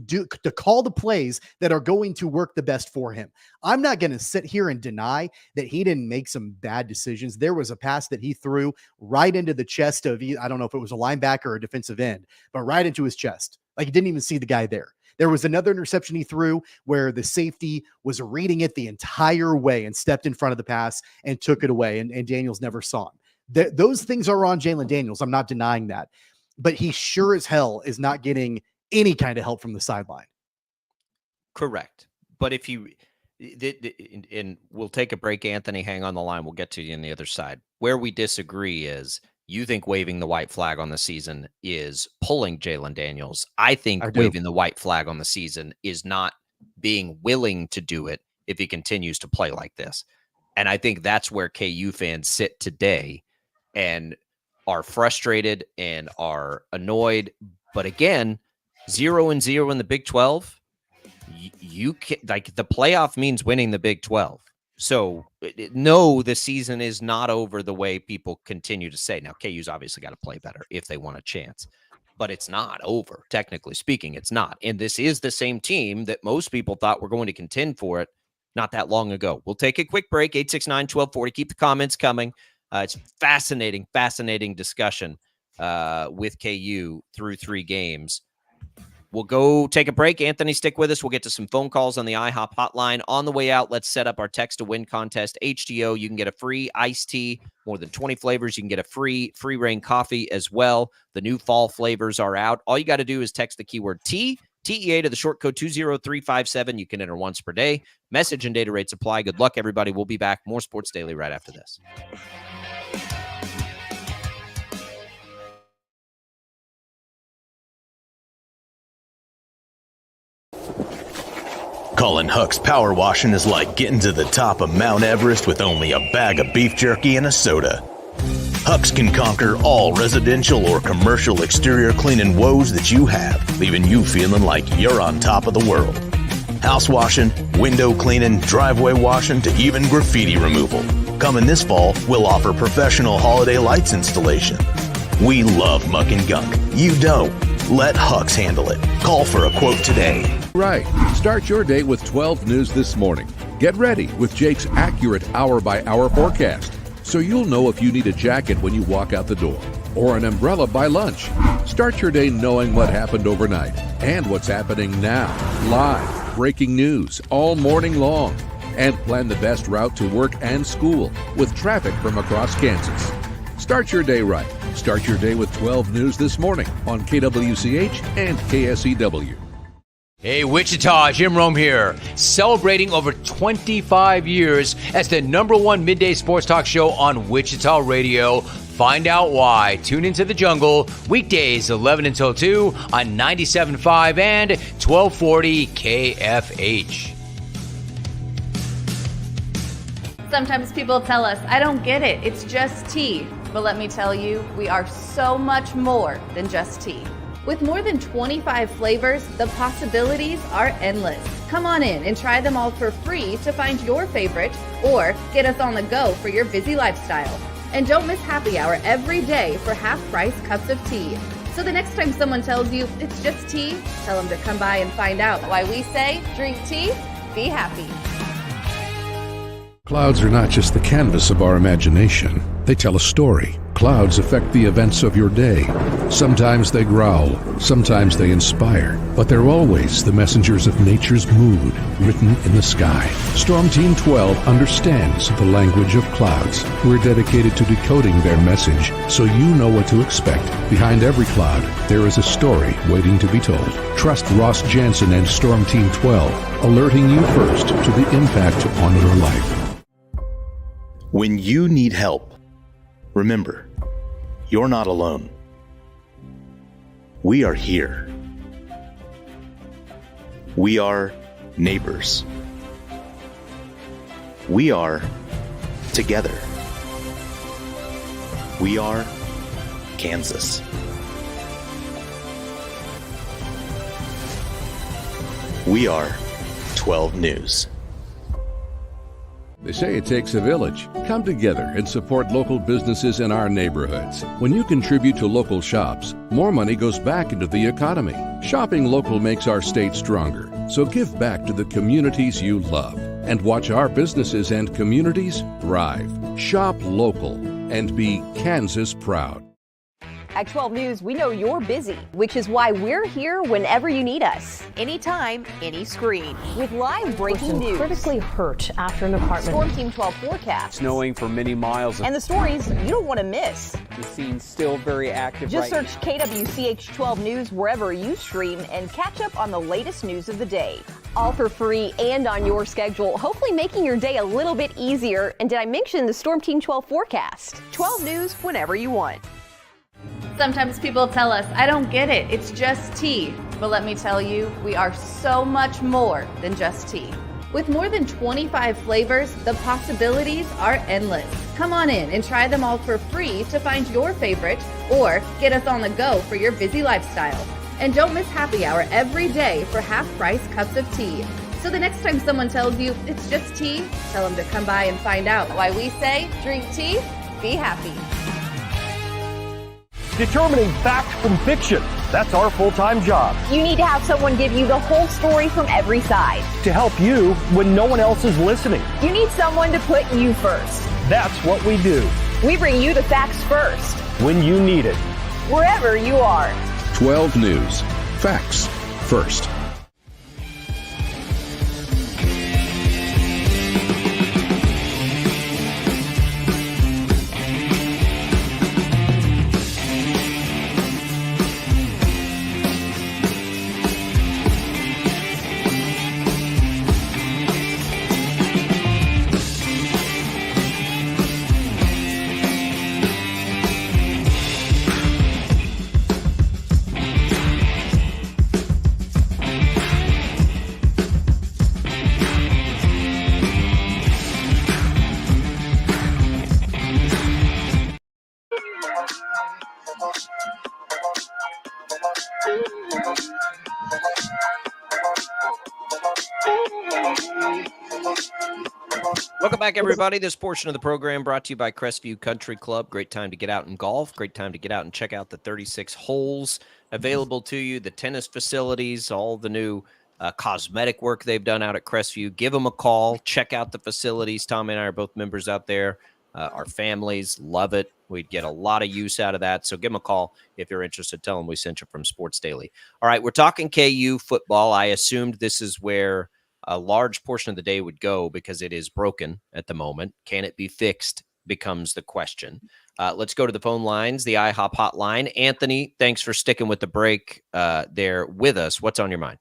call the plays that are going to work the best for him. I'm not going to sit here and deny that he didn't make some bad decisions. There was a pass that he threw right into the chest of, I don't know if it was a linebacker or a defensive end, but right into his chest. Like, he didn't even see the guy there. There was another interception he threw where the safety was reading it the entire way and stepped in front of the pass and took it away, and Daniels never saw him. Those things are on Jalen Daniels. I'm not denying that. But he sure as hell is not getting any kind of help from the sideline. Correct. But if you, and we'll take a break, Anthony, hang on the line. We'll get to you on the other side. Where we disagree is you think waving the white flag on the season is pulling Jalen Daniels. I think waving the white flag on the season is not being willing to do it if he continues to play like this. And I think that's where KU fans sit today and are frustrated and are annoyed. But again, 0-0 in the Big 12, you can, like, the playoff means winning the Big 12. So no, the season is not over the way people continue to say. Now, KU's obviously got to play better if they want a chance, but it's not over. Technically speaking, it's not. And this is the same team that most people thought were going to contend for it not that long ago. We'll take a quick break. 869-1240. Keep the comments coming. It's fascinating discussion with KU through 3 games. We'll go take a break. Anthony, stick with us. We'll get to some phone calls on the IHOP hotline. On the way out, let's set up our text to win contest. HTO, you can get a free iced tea, more than 20 flavors. You can get a free reign coffee as well. The new fall flavors are out. All you got to do is text the keyword T, TEA, to the short code 20357. You can enter once per day. Message and data rates apply. Good luck, everybody. We'll be back. More Sports Daily right after this. Colin Huck's power washing is like getting to the top of Mount Everest with only a bag of beef jerky and a soda. Huck's can conquer all residential or commercial exterior cleaning woes that you have, leaving you feeling like you're on top of the world. House washing, window cleaning, driveway washing, to even graffiti removal. Coming this fall, we'll offer professional holiday lights installation. We love muck and gunk. You don't. Let Hux handle it. Call for a quote today. Right. Start your day with 12 News this morning. Get ready with Jake's accurate hour-by-hour forecast, so you'll know if you need a jacket when you walk out the door or an umbrella by lunch. Start your day knowing what happened overnight and what's happening now. Live, breaking news all morning long. And plan the best route to work and school with traffic from across Kansas. Start your day right. Start your day with 12 News this morning on KWCH and KSEW. Hey, Wichita, Jim Rome here, celebrating over 25 years as the #1 midday sports talk show on Wichita Radio. Find out why. Tune into The Jungle, weekdays 11 until 2 on 97.5 and 1240 KFH. Sometimes people tell us, I don't get it, it's just tea. But let me tell you, we are so much more than just tea. With more than 25 flavors, the possibilities are endless. Come on in and try them all for free to find your favorite or get us on the go for your busy lifestyle. And don't miss happy hour every day for half-price cups of tea. So the next time someone tells you it's just tea, tell them to come by and find out why we say, drink tea, be happy. Clouds are not just the canvas of our imagination. They tell a story. Clouds affect the events of your day. Sometimes they growl, sometimes they inspire, but they're always the messengers of nature's mood written in the sky. Storm Team 12 understands the language of clouds. We're dedicated to decoding their message so you know what to expect. Behind every cloud, there is a story waiting to be told. Trust Ross Jansen and Storm Team 12, alerting you first to the impact on your life. When you need help, remember, you're not alone. We are here. We are neighbors. We are together. We are Kansas. We are 12 News. They say it takes a village. Come together and support local businesses in our neighborhoods. When you contribute to local shops, more money goes back into the economy. Shopping local makes our state stronger. So give back to the communities you love and watch our businesses and communities thrive. Shop local and be Kansas proud. At 12 News, we know you're busy, which is why we're here whenever you need us. Anytime, any screen. With live breaking news. Critically hurt after an apartment. Storm Team 12 forecast. Snowing for many miles. And the stories you don't want to miss. The scene's still very active. Just search KWCH 12 News wherever you stream and catch up on the latest news of the day. All for free and on your schedule, hopefully making your day a little bit easier. And did I mention the Storm Team 12 forecast? 12 News whenever you want. Sometimes people tell us, I don't get it, it's just tea. But let me tell you, we are so much more than just tea. With more than 25 flavors, the possibilities are endless. Come on in and try them all for free to find your favorite or get us on the go for your busy lifestyle. And don't miss happy hour every day for half-price cups of tea. So the next time someone tells you it's just tea, tell them to come by and find out why we say, drink tea, be happy. Determining fact from fiction. That's our full-time job. You need to have someone give you the whole story from every side. To help you when no one else is listening. You need someone to put you first. That's what we do. We bring you the facts first. When you need it. Wherever you are. 12 News. Facts first. Welcome back, everybody. This portion of the program brought to you by Crestview Country Club. Great time to get out and golf. Great time to get out and check out the 36 holes available to you, the tennis facilities, all the new cosmetic work they've done out at Crestview. Give them a call. Check out the facilities. Tommy and I are both members out there. Our families love it. We'd get a lot of use out of that. So give them a call if you're interested. Tell them we sent you from Sports Daily. All right, we're talking KU football. I assumed this is where a large portion of the day would go because it is broken at the moment. Can it be fixed becomes the question. Let's go to the phone lines, the IHOP hotline. Anthony, thanks for sticking with the break there with us. What's on your mind?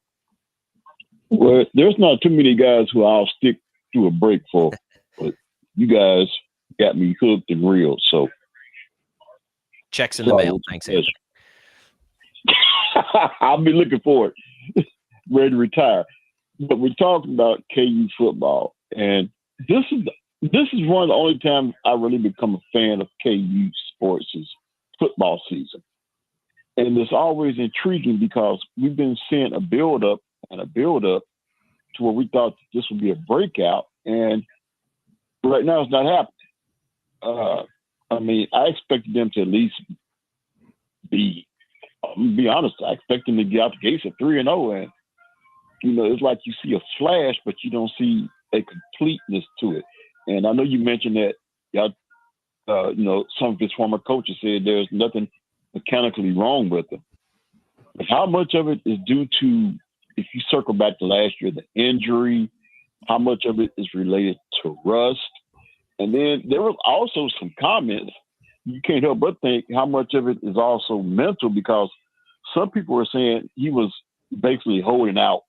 Well, there's not too many guys who I'll stick to a break for, but you guys got me hooked and reeled. So checks in the mail. Thanks, Anthony. I'll be looking for it. Ready to retire. But we're talking about KU football, and this is one of the only times I really become a fan of KU sports is football season. And it's always intriguing because we've been seeing a build-up to where we thought this would be a breakout, and right now it's not happening. I mean, I expected them to at least be honest, I expect them to get out the gates at 3-0, and it's like you see a flash, but you don't see a completeness to it. And I know you mentioned that, some of his former coaches said there's nothing mechanically wrong with them. But how much of it is due to, if you circle back to last year, the injury? How much of it is related to rust? And then there was also some comments. You can't help but think how much of it is also mental, because some people were saying he was basically holding out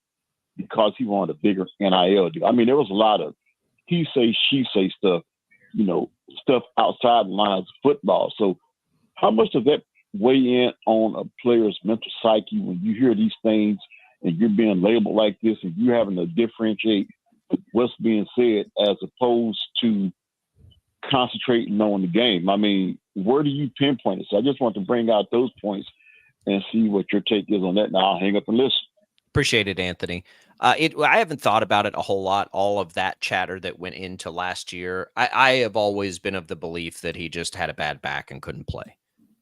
because he wanted a bigger NIL deal. I mean, there was a lot of he say, she say stuff, stuff outside the lines of football. So how much does that weigh in on a player's mental psyche when you hear these things and you're being labeled like this and you're having to differentiate what's being said as opposed to concentrating on the game? I mean, where do you pinpoint it? So I just want to bring out those points and see what your take is on that. Now I'll hang up and listen. Appreciate it, Anthony. I haven't thought about it a whole lot, all of that chatter that went into last year. I have always been of the belief that he just had a bad back and couldn't play.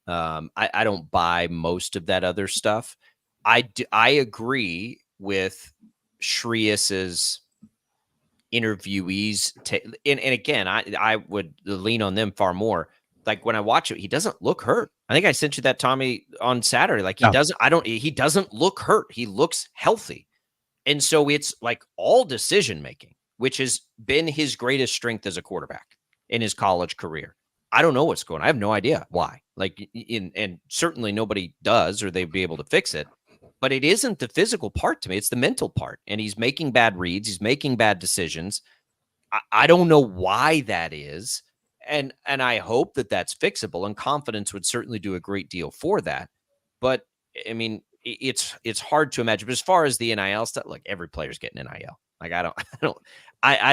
I don't buy most of that other stuff. I agree with Shreus's interviewees. And again, I would lean on them far more. Like when I watch it, he doesn't look hurt. I think I sent you that, Tommy, on Saturday. Like he doesn't look hurt. He looks healthy. And so it's like all decision making, which has been his greatest strength as a quarterback in his college career. I don't know what's going on. I have no idea why. And certainly nobody does, or they'd be able to fix it. But it isn't the physical part to me. It's the mental part. And he's making bad reads. He's making bad decisions. I don't know why that is. And I hope that that's fixable, and confidence would certainly do a great deal for that. But I mean, it's hard to imagine. But as far as the NIL stuff, like every player's getting NIL. Like I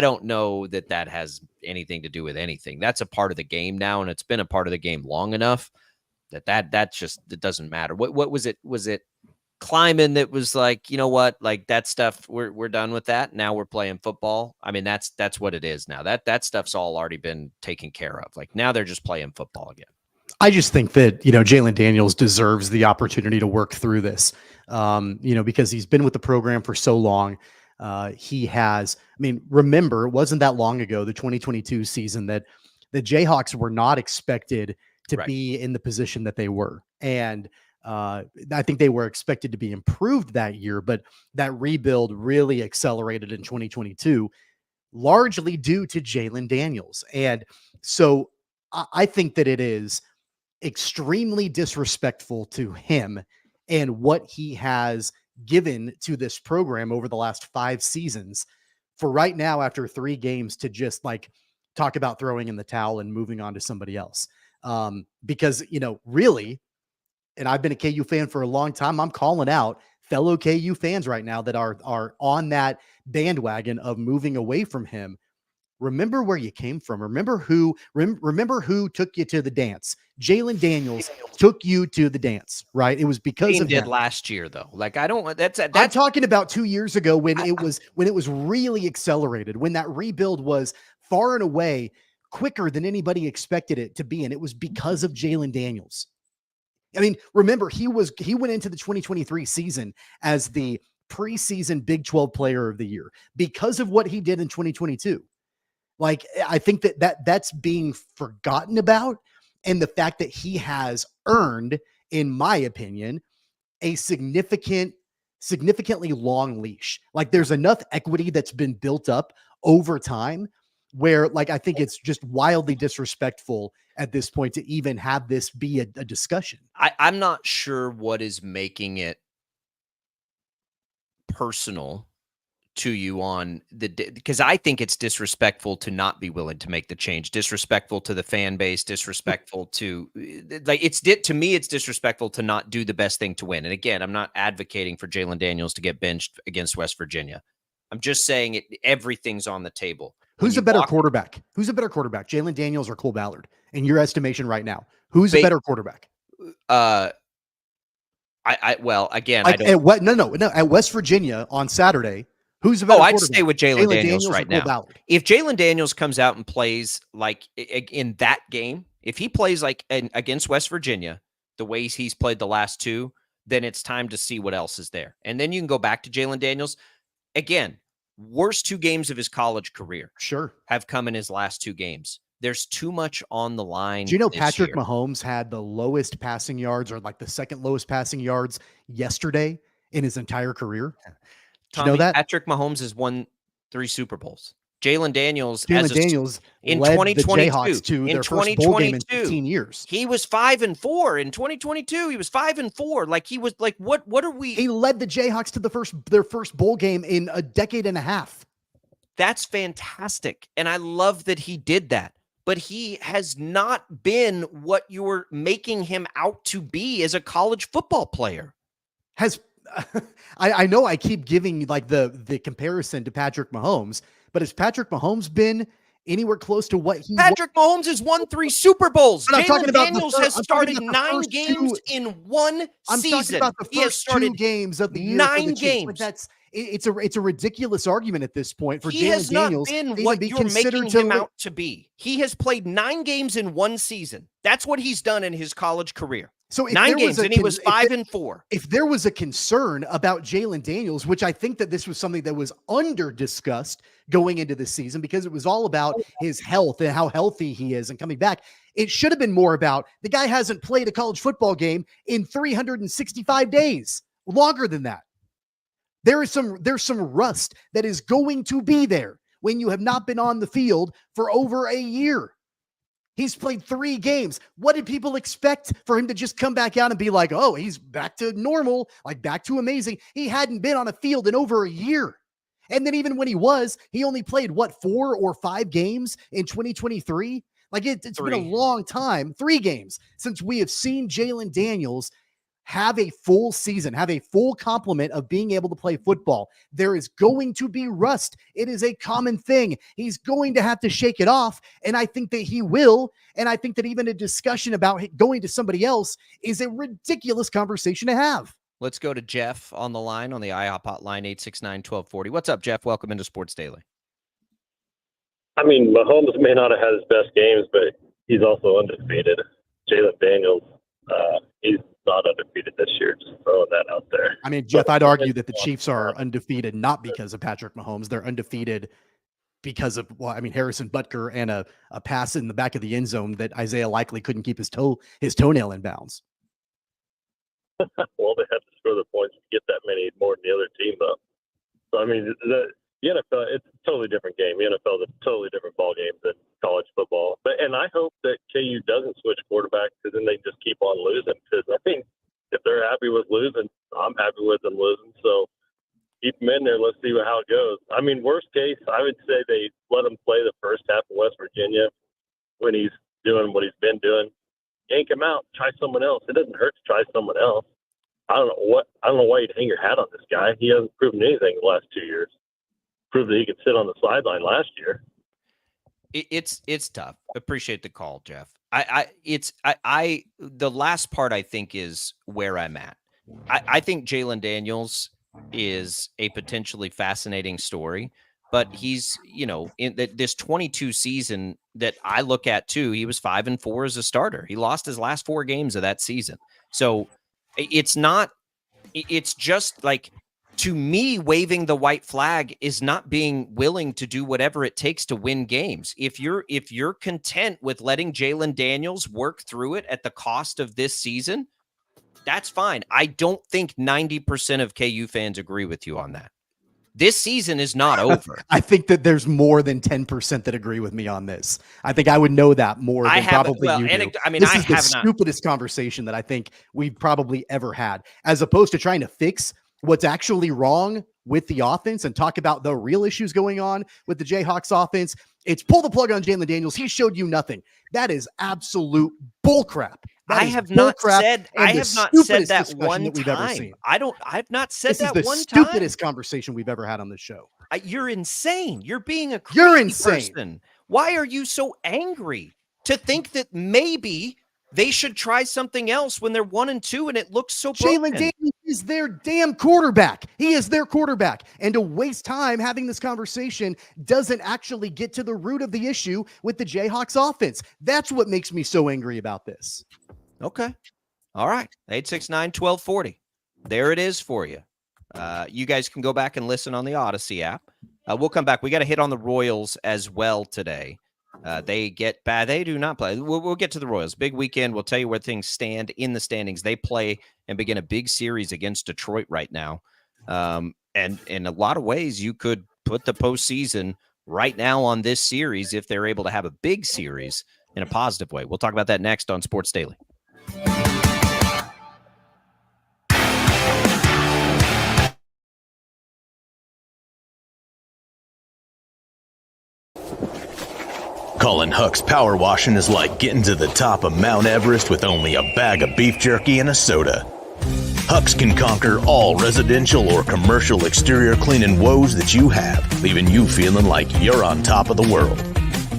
don't know that has anything to do with anything. That's a part of the game now, and it's been a part of the game long enough that just it doesn't matter. What was it? Was it Kleiman that was like, you know what, like that stuff, we're done with that. Now we're playing football. I mean, that's what it is now. That stuff's all already been taken care of. Like now they're just playing football again. I just think that, Jalen Daniels deserves the opportunity to work through this, because he's been with the program for so long. He has, remember, it wasn't that long ago, the 2022 season, that the Jayhawks were not expected to be in the position that they were. And I think they were expected to be improved that year, but that rebuild really accelerated in 2022, largely due to Jalen Daniels. And so I think that it is extremely disrespectful to him and what he has given to this program over the last 5 seasons for right now, after 3 games, to just talk about throwing in the towel and moving on to somebody else. Because, really, and I've been a KU fan for a long time, I'm calling out fellow KU fans right now that are on that bandwagon of moving away from him. Remember where you came from. Remember who took you to the dance. Jalen Daniels took you to the dance, right? It was because of did last year, though. Like that's I'm talking about 2 years ago when it was really accelerated, when that rebuild was far and away quicker than anybody expected it to be. And it was because of Jalen Daniels. I mean, remember, he went into the 2023 season as the preseason Big 12 player of the year because of what he did in 2022. Like, I think that's being forgotten about. And the fact that he has earned, in my opinion, a significantly long leash. Like, there's enough equity that's been built up over time where, like, I think it's just wildly disrespectful at this point to even have this be a discussion. I'm not sure what is making it personal to you on because I think it's disrespectful to not be willing to make the change, disrespectful to the fan base, disrespectful to to me, it's disrespectful to not do the best thing to win. And again, I'm not advocating for Jalen Daniels to get benched against West Virginia. I'm just saying everything's on the table. Who's a better quarterback? Who's a better quarterback, Jalen Daniels or Cole Ballard, in your estimation right now? Who's a better quarterback? Well, again, like, I don't. At West Virginia on Saturday, who's a better I'd stay with Jalen Daniels right now. Ballard? If Jalen Daniels comes out and plays like in that game, if he plays like against West Virginia, the way he's played the last two, then it's time to see what else is there. And then you can go back to Jalen Daniels. Again, worst 2 games of his college career have come in his last 2 games. There's too much on the line. Do you know Patrick Mahomes had the lowest passing yards, or like the second lowest passing yards yesterday in his entire career? Tommy, you know that? Patrick Mahomes has won 3 Super Bowls. Jalen Daniels in led 2022 the Jayhawks to their first bowl game in 15 years. He was 5-4 in 2022. He was 5-4. Like, he was like, what are we? He led the Jayhawks to their first bowl game in a decade and a half. That's fantastic. And I love that he did that. But he has not been what you're making him out to be as a college football player. I know I keep giving like the comparison to Patrick Mahomes, but has Patrick Mahomes been anywhere close to what he Mahomes has won 3 Super Bowls. Jalen Daniels has started 9 games in one season. I'm talking about the first 2 games of the year. 9 games. Like, it's a ridiculous argument at this point for He has Jalen not Daniels been what you're making him out to be. He has played 9 games in one season. That's what he's done in his college career. So 9 games, and he was 5-4. If there was a concern about Jalen Daniels, which I think that this was something that was under discussed going into the season because it was all about his health and how healthy he is and coming back, it should have been more about the guy hasn't played a college football game in 365 days, longer than that. There's some rust that is going to be there when you have not been on the field for over a year. He's played 3 games. What did people expect for him to just come back out and be like, oh, he's back to normal, like back to amazing? He hadn't been on a field in over a year. And then even when he only played 4 or 5 games in 2023. Like it's been a long time, 3 games since we have seen Jalen Daniels have a full season, have a full complement of being able to play football. There is going to be rust. It is a common thing. He's going to have to shake it off, and I think that he will. And I think that even a discussion about going to somebody else is a ridiculous conversation to have. Let's go to Jeff on the line on the IHOP hotline, 869-1240. What's up, Jeff? Welcome into Sports Daily. I mean, Mahomes may not have had his best games, but he's also undefeated. Jalen Daniels, he's not undefeated this year. Just throwing that out there. I mean, Jeff, I'd argue that the Chiefs are undefeated not because of Patrick Mahomes. They're undefeated because of, Harrison Butker and a pass in the back of the end zone that Isaiah Likely couldn't keep his toenail in bounds. Well, they have to score the points to get that many more than the other team, though. So, I mean, the NFL, it's a totally different game. The NFL is a totally different ball game than college football. And I hope that KU doesn't switch quarterbacks because then they just keep on losing. Because I think if they're happy with losing, I'm happy with them losing. So keep them in there. Let's see how it goes. I mean, worst case, I would say they let him play the first half of West Virginia when he's doing what he's been doing. Yank him out. Try someone else. It doesn't hurt to try someone else. I don't know why you'd hang your hat on this guy. He hasn't proven anything the last 2 years. Proved that he could sit on the sideline last year. It's tough. Appreciate the call, Jeff. The last part I think is where I'm at. I think Jalen Daniels is a potentially fascinating story. but he's, in this 22 season that I look at too, he was 5-4 as a starter. He lost his last 4 games of that season. So it's just like, to me, waving the white flag is not being willing to do whatever it takes to win games. If you're content with letting Jalen Daniels work through it at the cost of this season, that's fine. I don't think 90% of KU fans agree with you on that. This season is not over. I think that there's more than 10% that agree with me on this. I think I would know that more than probably you do. This is the stupidest conversation that I think we've probably ever had, as opposed to trying to fix what's actually wrong with the offense and talk about the real issues going on with the Jayhawks offense. It's pull the plug on Jalen Daniels. He showed you nothing. That is absolute bullcrap. I have not said that one time. I've not said that one time. This is the stupidest conversation we've ever had on this show. You're insane. You're being a crazy person. Why are you so angry to think that maybe they should try something else when they're 1-2 and it looks so broken? Jalen Daniels is their damn quarterback. He is their quarterback. And to waste time having this conversation doesn't actually get to the root of the issue with the Jayhawks offense. That's what makes me so angry about this. Okay. All right. 869-1240. There it is for you. You guys can go back and listen on the Odyssey app. We'll come back. We got to hit on the Royals as well today. They get bad. They do not play. We'll get to the Royals. Big weekend. We'll tell you where things stand in the standings. They play and begin a big series against Detroit right now. And in a lot of ways, you could put the postseason right now on this series if they're able to have a big series in a positive way. We'll talk about that next on Sports Daily. Colin Huck's power washing is like getting to the top of Mount Everest with only a bag of beef jerky and a soda. Huck's can conquer all residential or commercial exterior cleaning woes that you have, leaving you feeling like you're on top of the world.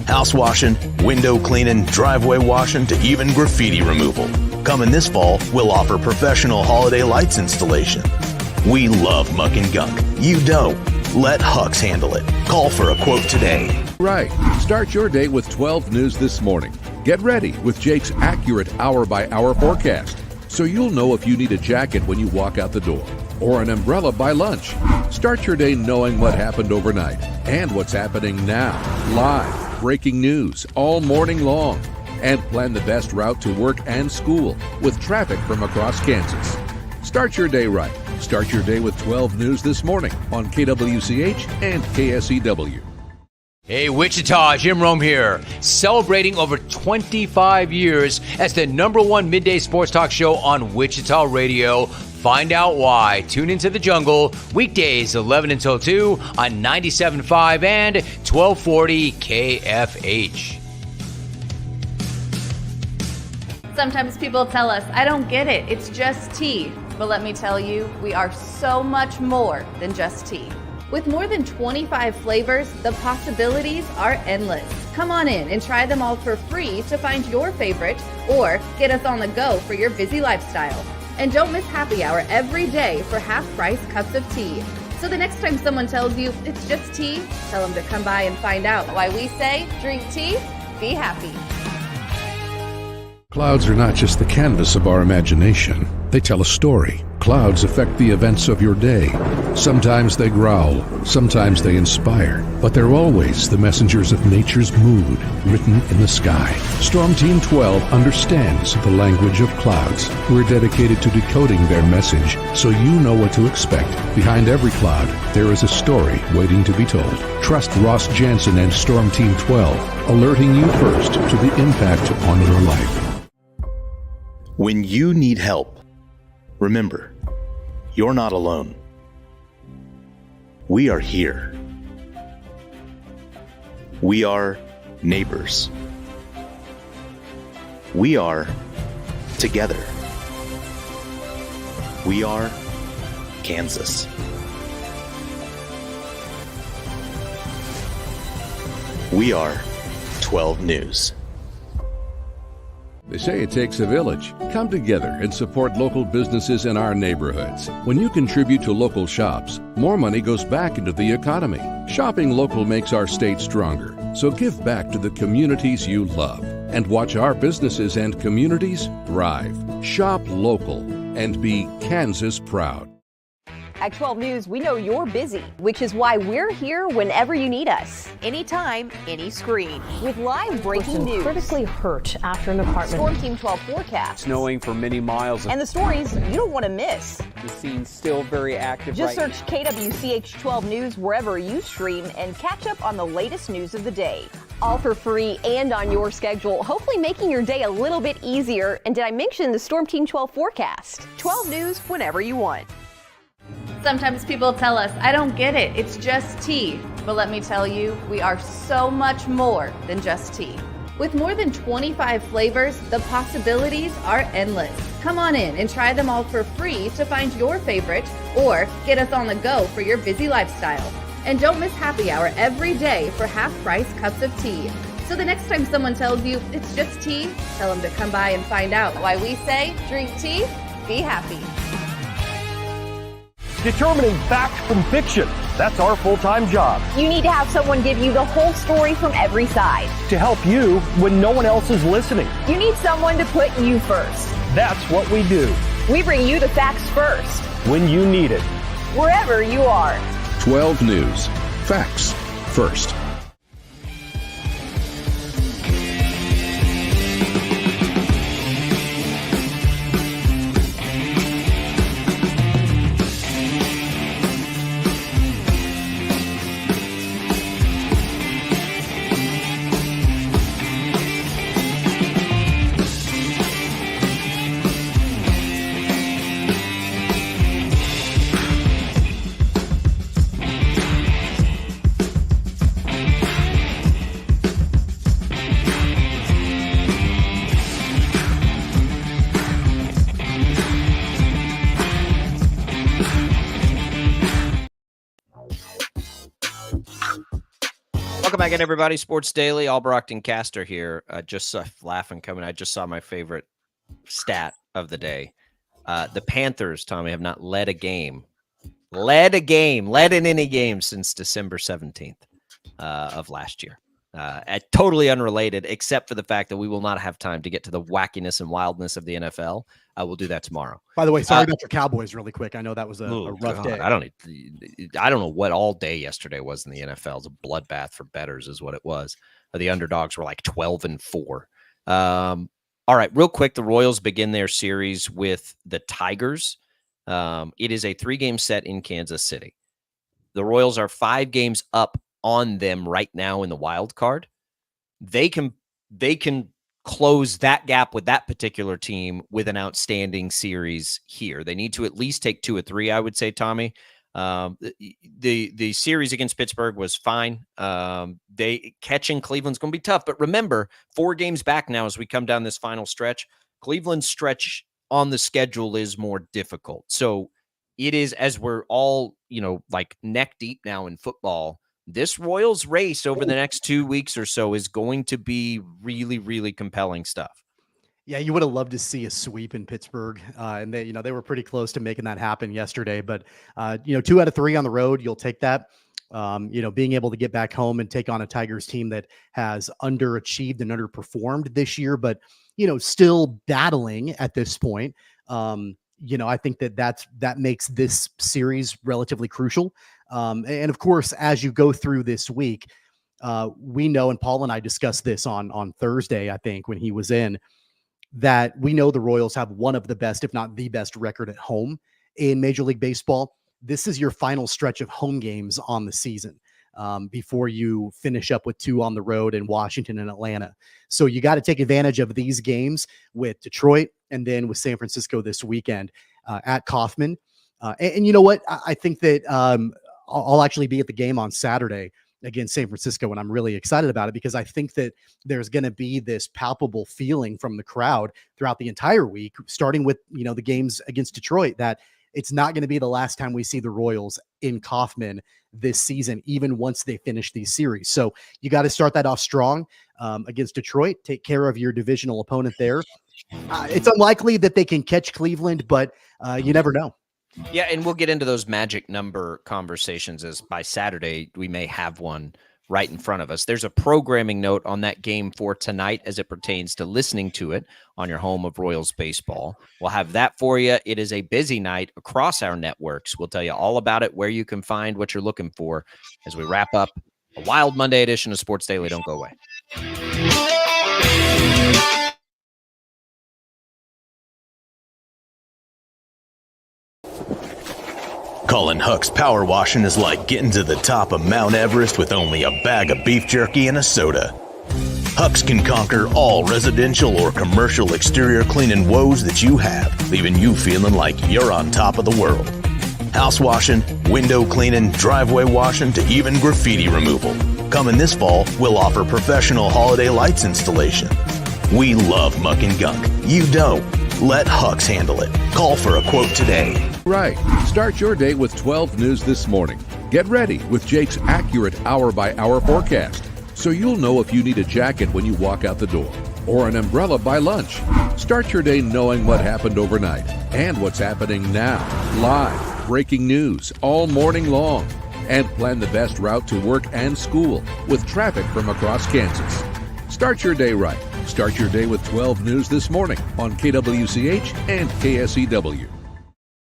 House washing, window cleaning, driveway washing, to even graffiti removal. Coming this fall, we'll offer professional holiday lights installation. We love muck and gunk. You don't. Let Huck's handle it. Call for a quote today. Right. Start your day with 12 News this morning. Get ready with Jake's accurate hour-by-hour forecast, so you'll know if you need a jacket when you walk out the door or an umbrella by lunch. Start your day knowing what happened overnight and what's happening now. Live, breaking news all morning long. And plan the best route to work and school with traffic from across Kansas. Start your day right. Start your day with 12 News this morning on KWCH and KSEW. Hey, Wichita, Jim Rome here, celebrating over 25 years as the #1 midday sports talk show on Wichita Radio. Find out why. Tune into the jungle, weekdays 11 until 2 on 97.5 and 1240 KFH. Sometimes people tell us, I don't get it, it's just tea. But let me tell you, we are so much more than just tea. With more than 25 flavors, the possibilities are endless. Come on in and try them all for free to find your favorite or get us on the go for your busy lifestyle. And don't miss happy hour every day for half-price cups of tea. So the next time someone tells you it's just tea, tell them to come by and find out why we say drink tea, be happy. Clouds are not just the canvas of our imagination. They tell a story. Clouds affect the events of your day. Sometimes they growl, sometimes they inspire, but they're always the messengers of nature's mood written in the sky. Storm Team 12 understands the language of clouds. We're dedicated to decoding their message so you know what to expect. Behind every cloud, there is a story waiting to be told. Trust Ross Jansen and Storm Team 12, alerting you first to the impact on your life. When you need help, remember, you're not alone. We are here. We are neighbors. We are together. We are Kansas. We are 12 News. They say it takes a village. Come together and support local businesses in our neighborhoods. When you contribute to local shops, more money goes back into the economy. Shopping local makes our state stronger, so give back to the communities you love and watch our businesses and communities thrive. Shop local and be Kansas proud. At 12 News, we know you're busy, which is why we're here whenever you need us. Anytime, any screen. With live breaking news. Critically hurt after an apartment. Storm Team 12 forecast. Snowing for many miles. And the stories you don't want to miss. The scene's still very active. Just right search KWCH 12 News wherever you stream and catch up on the latest news of the day. All for free and on your schedule, hopefully making your day a little bit easier. And did I mention the Storm Team 12 forecast? 12 News whenever you want. Sometimes people tell us, I don't get it, it's just tea. But let me tell you, we are so much more than just tea. With more than 25 flavors, the possibilities are endless. Come on in and try them all for free to find your favorite or get us on the go for your busy lifestyle. And don't miss happy hour every day for half-price cups of tea. So the next time someone tells you it's just tea, tell them to come by and find out why we say drink tea, be happy. Determining fact from fiction. That's our full-time job. You need to have someone give you the whole story from every side. To help you when no one else is listening. You need someone to put you first. That's what we do. We bring you the facts first. When you need it. Wherever you are. 12 News. Facts first. Welcome back in, everybody. Sports Daily. Albrecht and Caster here. Just laughing coming. I just saw my favorite stat of the day. The Panthers, Tommy, have not led in any game since December 17th of last year. Totally unrelated, except for the fact that we will not have time to get to the wackiness and wildness of the NFL. We'll do that tomorrow. By the way, sorry about your Cowboys really quick. I know that was a rough day. I don't know what all day yesterday was in the NFL. It's a bloodbath for bettors is what it was. The underdogs were like 12-4. All right, real quick, the Royals begin their series with the Tigers. It is a 3-game set in Kansas City. The Royals are 5 games up on them right now in the wild card. They can close that gap with that particular team with an outstanding series here. They need to at least take 2 or 3, I would say, Tommy. The series against Pittsburgh was fine. Catching Cleveland's going to be tough, but remember, 4 games back now as we come down this final stretch. Cleveland's stretch on the schedule is more difficult. So it is, as we're all, like neck deep now in football, this Royals race over the next 2 weeks or so is going to be really, really compelling stuff. Yeah, you would have loved to see a sweep in Pittsburgh, and they were pretty close to making that happen yesterday. But 2 out of 3 on the road, you'll take that. Being able to get back home and take on a Tigers team that has underachieved and underperformed this year, but still battling at this point. I think that makes this series relatively crucial. And of course, as you go through this week, we know, and Paul and I discussed this on Thursday, I think, when he was in, that we know the Royals have one of the best, if not the best, record at home in Major League Baseball. This is your final stretch of home games on the season before you finish up with 2 on the road in Washington and Atlanta. So you got to take advantage of these games with Detroit and then with San Francisco this weekend at Kauffman. And you know what? I think that I'll actually be at the game on Saturday against San Francisco, and I'm really excited about it because I think that there's going to be this palpable feeling from the crowd throughout the entire week, starting with, the games against Detroit, that it's not going to be the last time we see the Royals in Kauffman this season, even once they finish these series. So you got to start that off strong against Detroit, take care of your divisional opponent there. It's unlikely that they can catch Cleveland, but you never know. Yeah, and we'll get into those magic number conversations as by Saturday we may have one right in front of us. There's a programming note on that game for tonight as it pertains to listening to it on your home of Royals baseball. We'll have that for you. It is a busy night across our networks. We'll tell you all about it, where you can find what you're looking for as we wrap up a wild Monday edition of Sports Daily. Don't go away. Colin Huck's power washing is like getting to the top of Mount Everest with only a bag of beef jerky and a soda. Huck's can conquer all residential or commercial exterior cleaning woes that you have, leaving you feeling like you're on top of the world. House washing, window cleaning, driveway washing, to even graffiti removal. Coming this fall, we'll offer professional holiday lights installation. We love muck and gunk. You don't. Let Huck's handle it. Call for a quote today. Right. Start your day with 12 News this morning. Get ready with Jake's accurate hour-by-hour forecast, so you'll know if you need a jacket when you walk out the door, or an umbrella by lunch. Start your day knowing what happened overnight and what's happening now. Live, breaking news all morning long. And plan the best route to work and school with traffic from across Kansas. Start your day right. Start your day with 12 News this morning on KWCH and KSEW.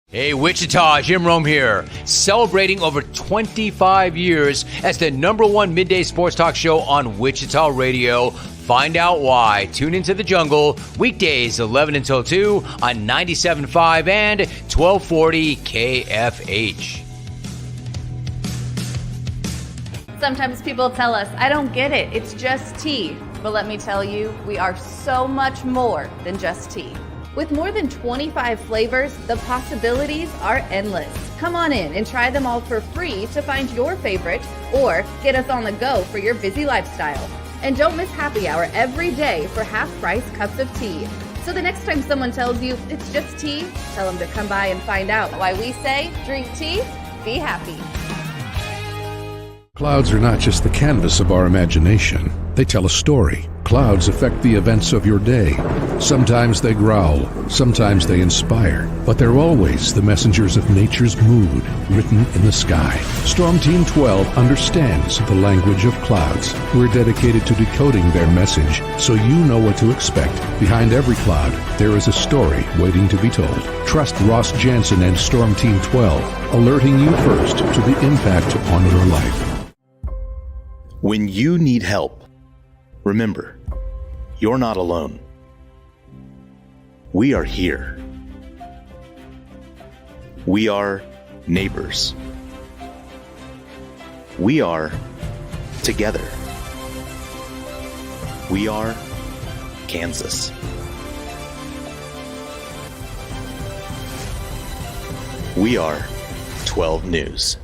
Hey, Wichita, Jim Rome here, celebrating over 25 years as the #1 midday sports talk show on Wichita Radio. Find out why. Tune into The Jungle, weekdays 11 until 2 on 97.5 and 1240 KFH. Sometimes people tell us, I don't get it, it's just tea. But let me tell you, we are so much more than just tea. With more than 25 flavors, the possibilities are endless. Come on in and try them all for free to find your favorite, or get us on the go for your busy lifestyle. And don't miss happy hour every day for half-price cups of tea. So the next time someone tells you it's just tea, tell them to come by and find out why we say, drink tea, be happy. Clouds are not just the canvas of our imagination. They tell a story. Clouds affect the events of your day. Sometimes they growl, sometimes they inspire, but they're always the messengers of nature's mood written in the sky. Storm Team 12 understands the language of clouds. We're dedicated to decoding their message so you know what to expect. Behind every cloud, there is a story waiting to be told. Trust Ross Jansen and Storm Team 12, alerting you first to the impact on your life. When you need help, remember, you're not alone. We are here. We are neighbors. We are together. We are Kansas. We are 12 News.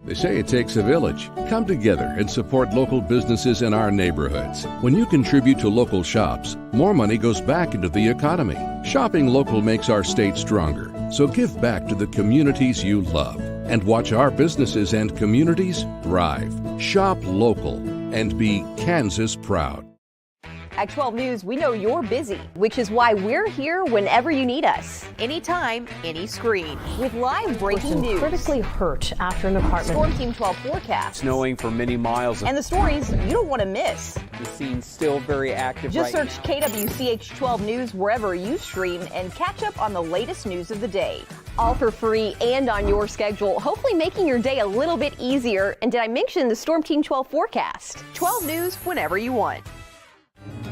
They say it takes a village. Come together and support local businesses in our neighborhoods. When you contribute to local shops, more money goes back into the economy. Shopping local makes our state stronger. So give back to the communities you love and watch our businesses and communities thrive. Shop local and be Kansas proud. At 12 News, we know you're busy, which is why we're here whenever you need us. Anytime, any screen. With live breaking news. Critically hurt after an apartment. Storm Team 12 forecast. Snowing for many miles. And the stories you don't want to miss. The scene's still very active. Just right search KWCH 12 News wherever you stream and catch up on the latest news of the day. All for free and on your schedule, hopefully making your day a little bit easier. And did I mention the Storm Team 12 forecast? 12 News whenever you want.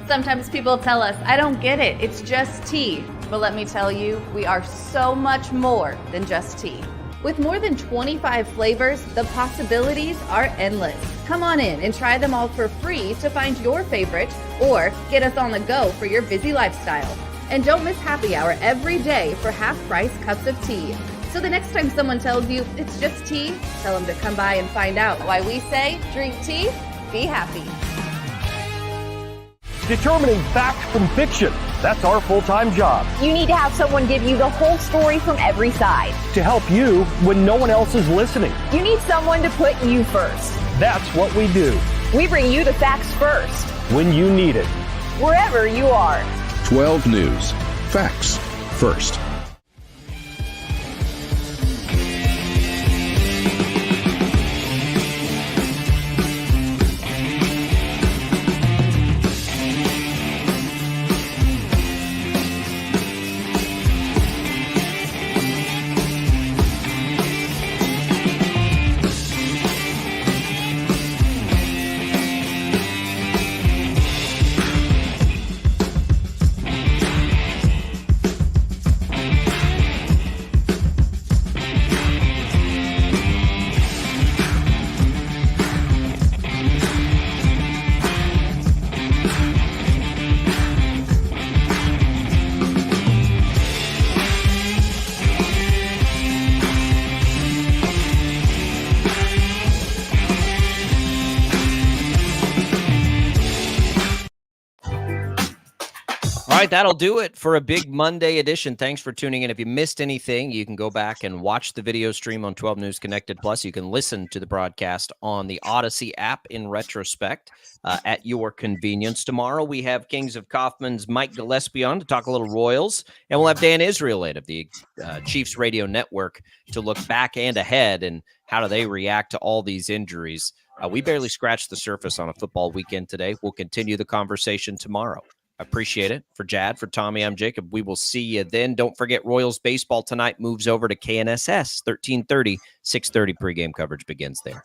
Sometimes people tell us, I don't get it, it's just tea. But let me tell you, we are so much more than just tea. With more than 25 flavors, the possibilities are endless. Come on in and try them all for free to find your favorite, or get us on the go for your busy lifestyle. And don't miss happy hour every day for half-price cups of tea. So the next time someone tells you it's just tea, tell them to come by and find out why we say, drink tea, be happy. Determining fact from fiction. That's our full-time job. You need to have someone give you the whole story from every side. To help you when no one else is listening. You need someone to put you first. That's what we do. We bring you the facts first. When you need it. Wherever you are. 12 News. Facts first. right, that'll do it for a big Monday edition. Thanks for tuning in. If you missed anything, you can go back and watch the video stream on 12 News Connected. Plus, you can listen to the broadcast on the Odyssey app in retrospect at your convenience. Tomorrow, we have Kings of Kaufman's Mike Gillespie on to talk a little Royals, and we'll have Dan Israelite of the Chiefs Radio Network to look back and ahead and how do they react to all these injuries. We barely scratched the surface on a football weekend today. We'll continue the conversation tomorrow. I appreciate it. For Jad, for Tommy, I'm Jacob. We will see you then. Don't forget, Royals baseball tonight moves over to KNSS, 13:30, 6:30 pregame coverage begins there.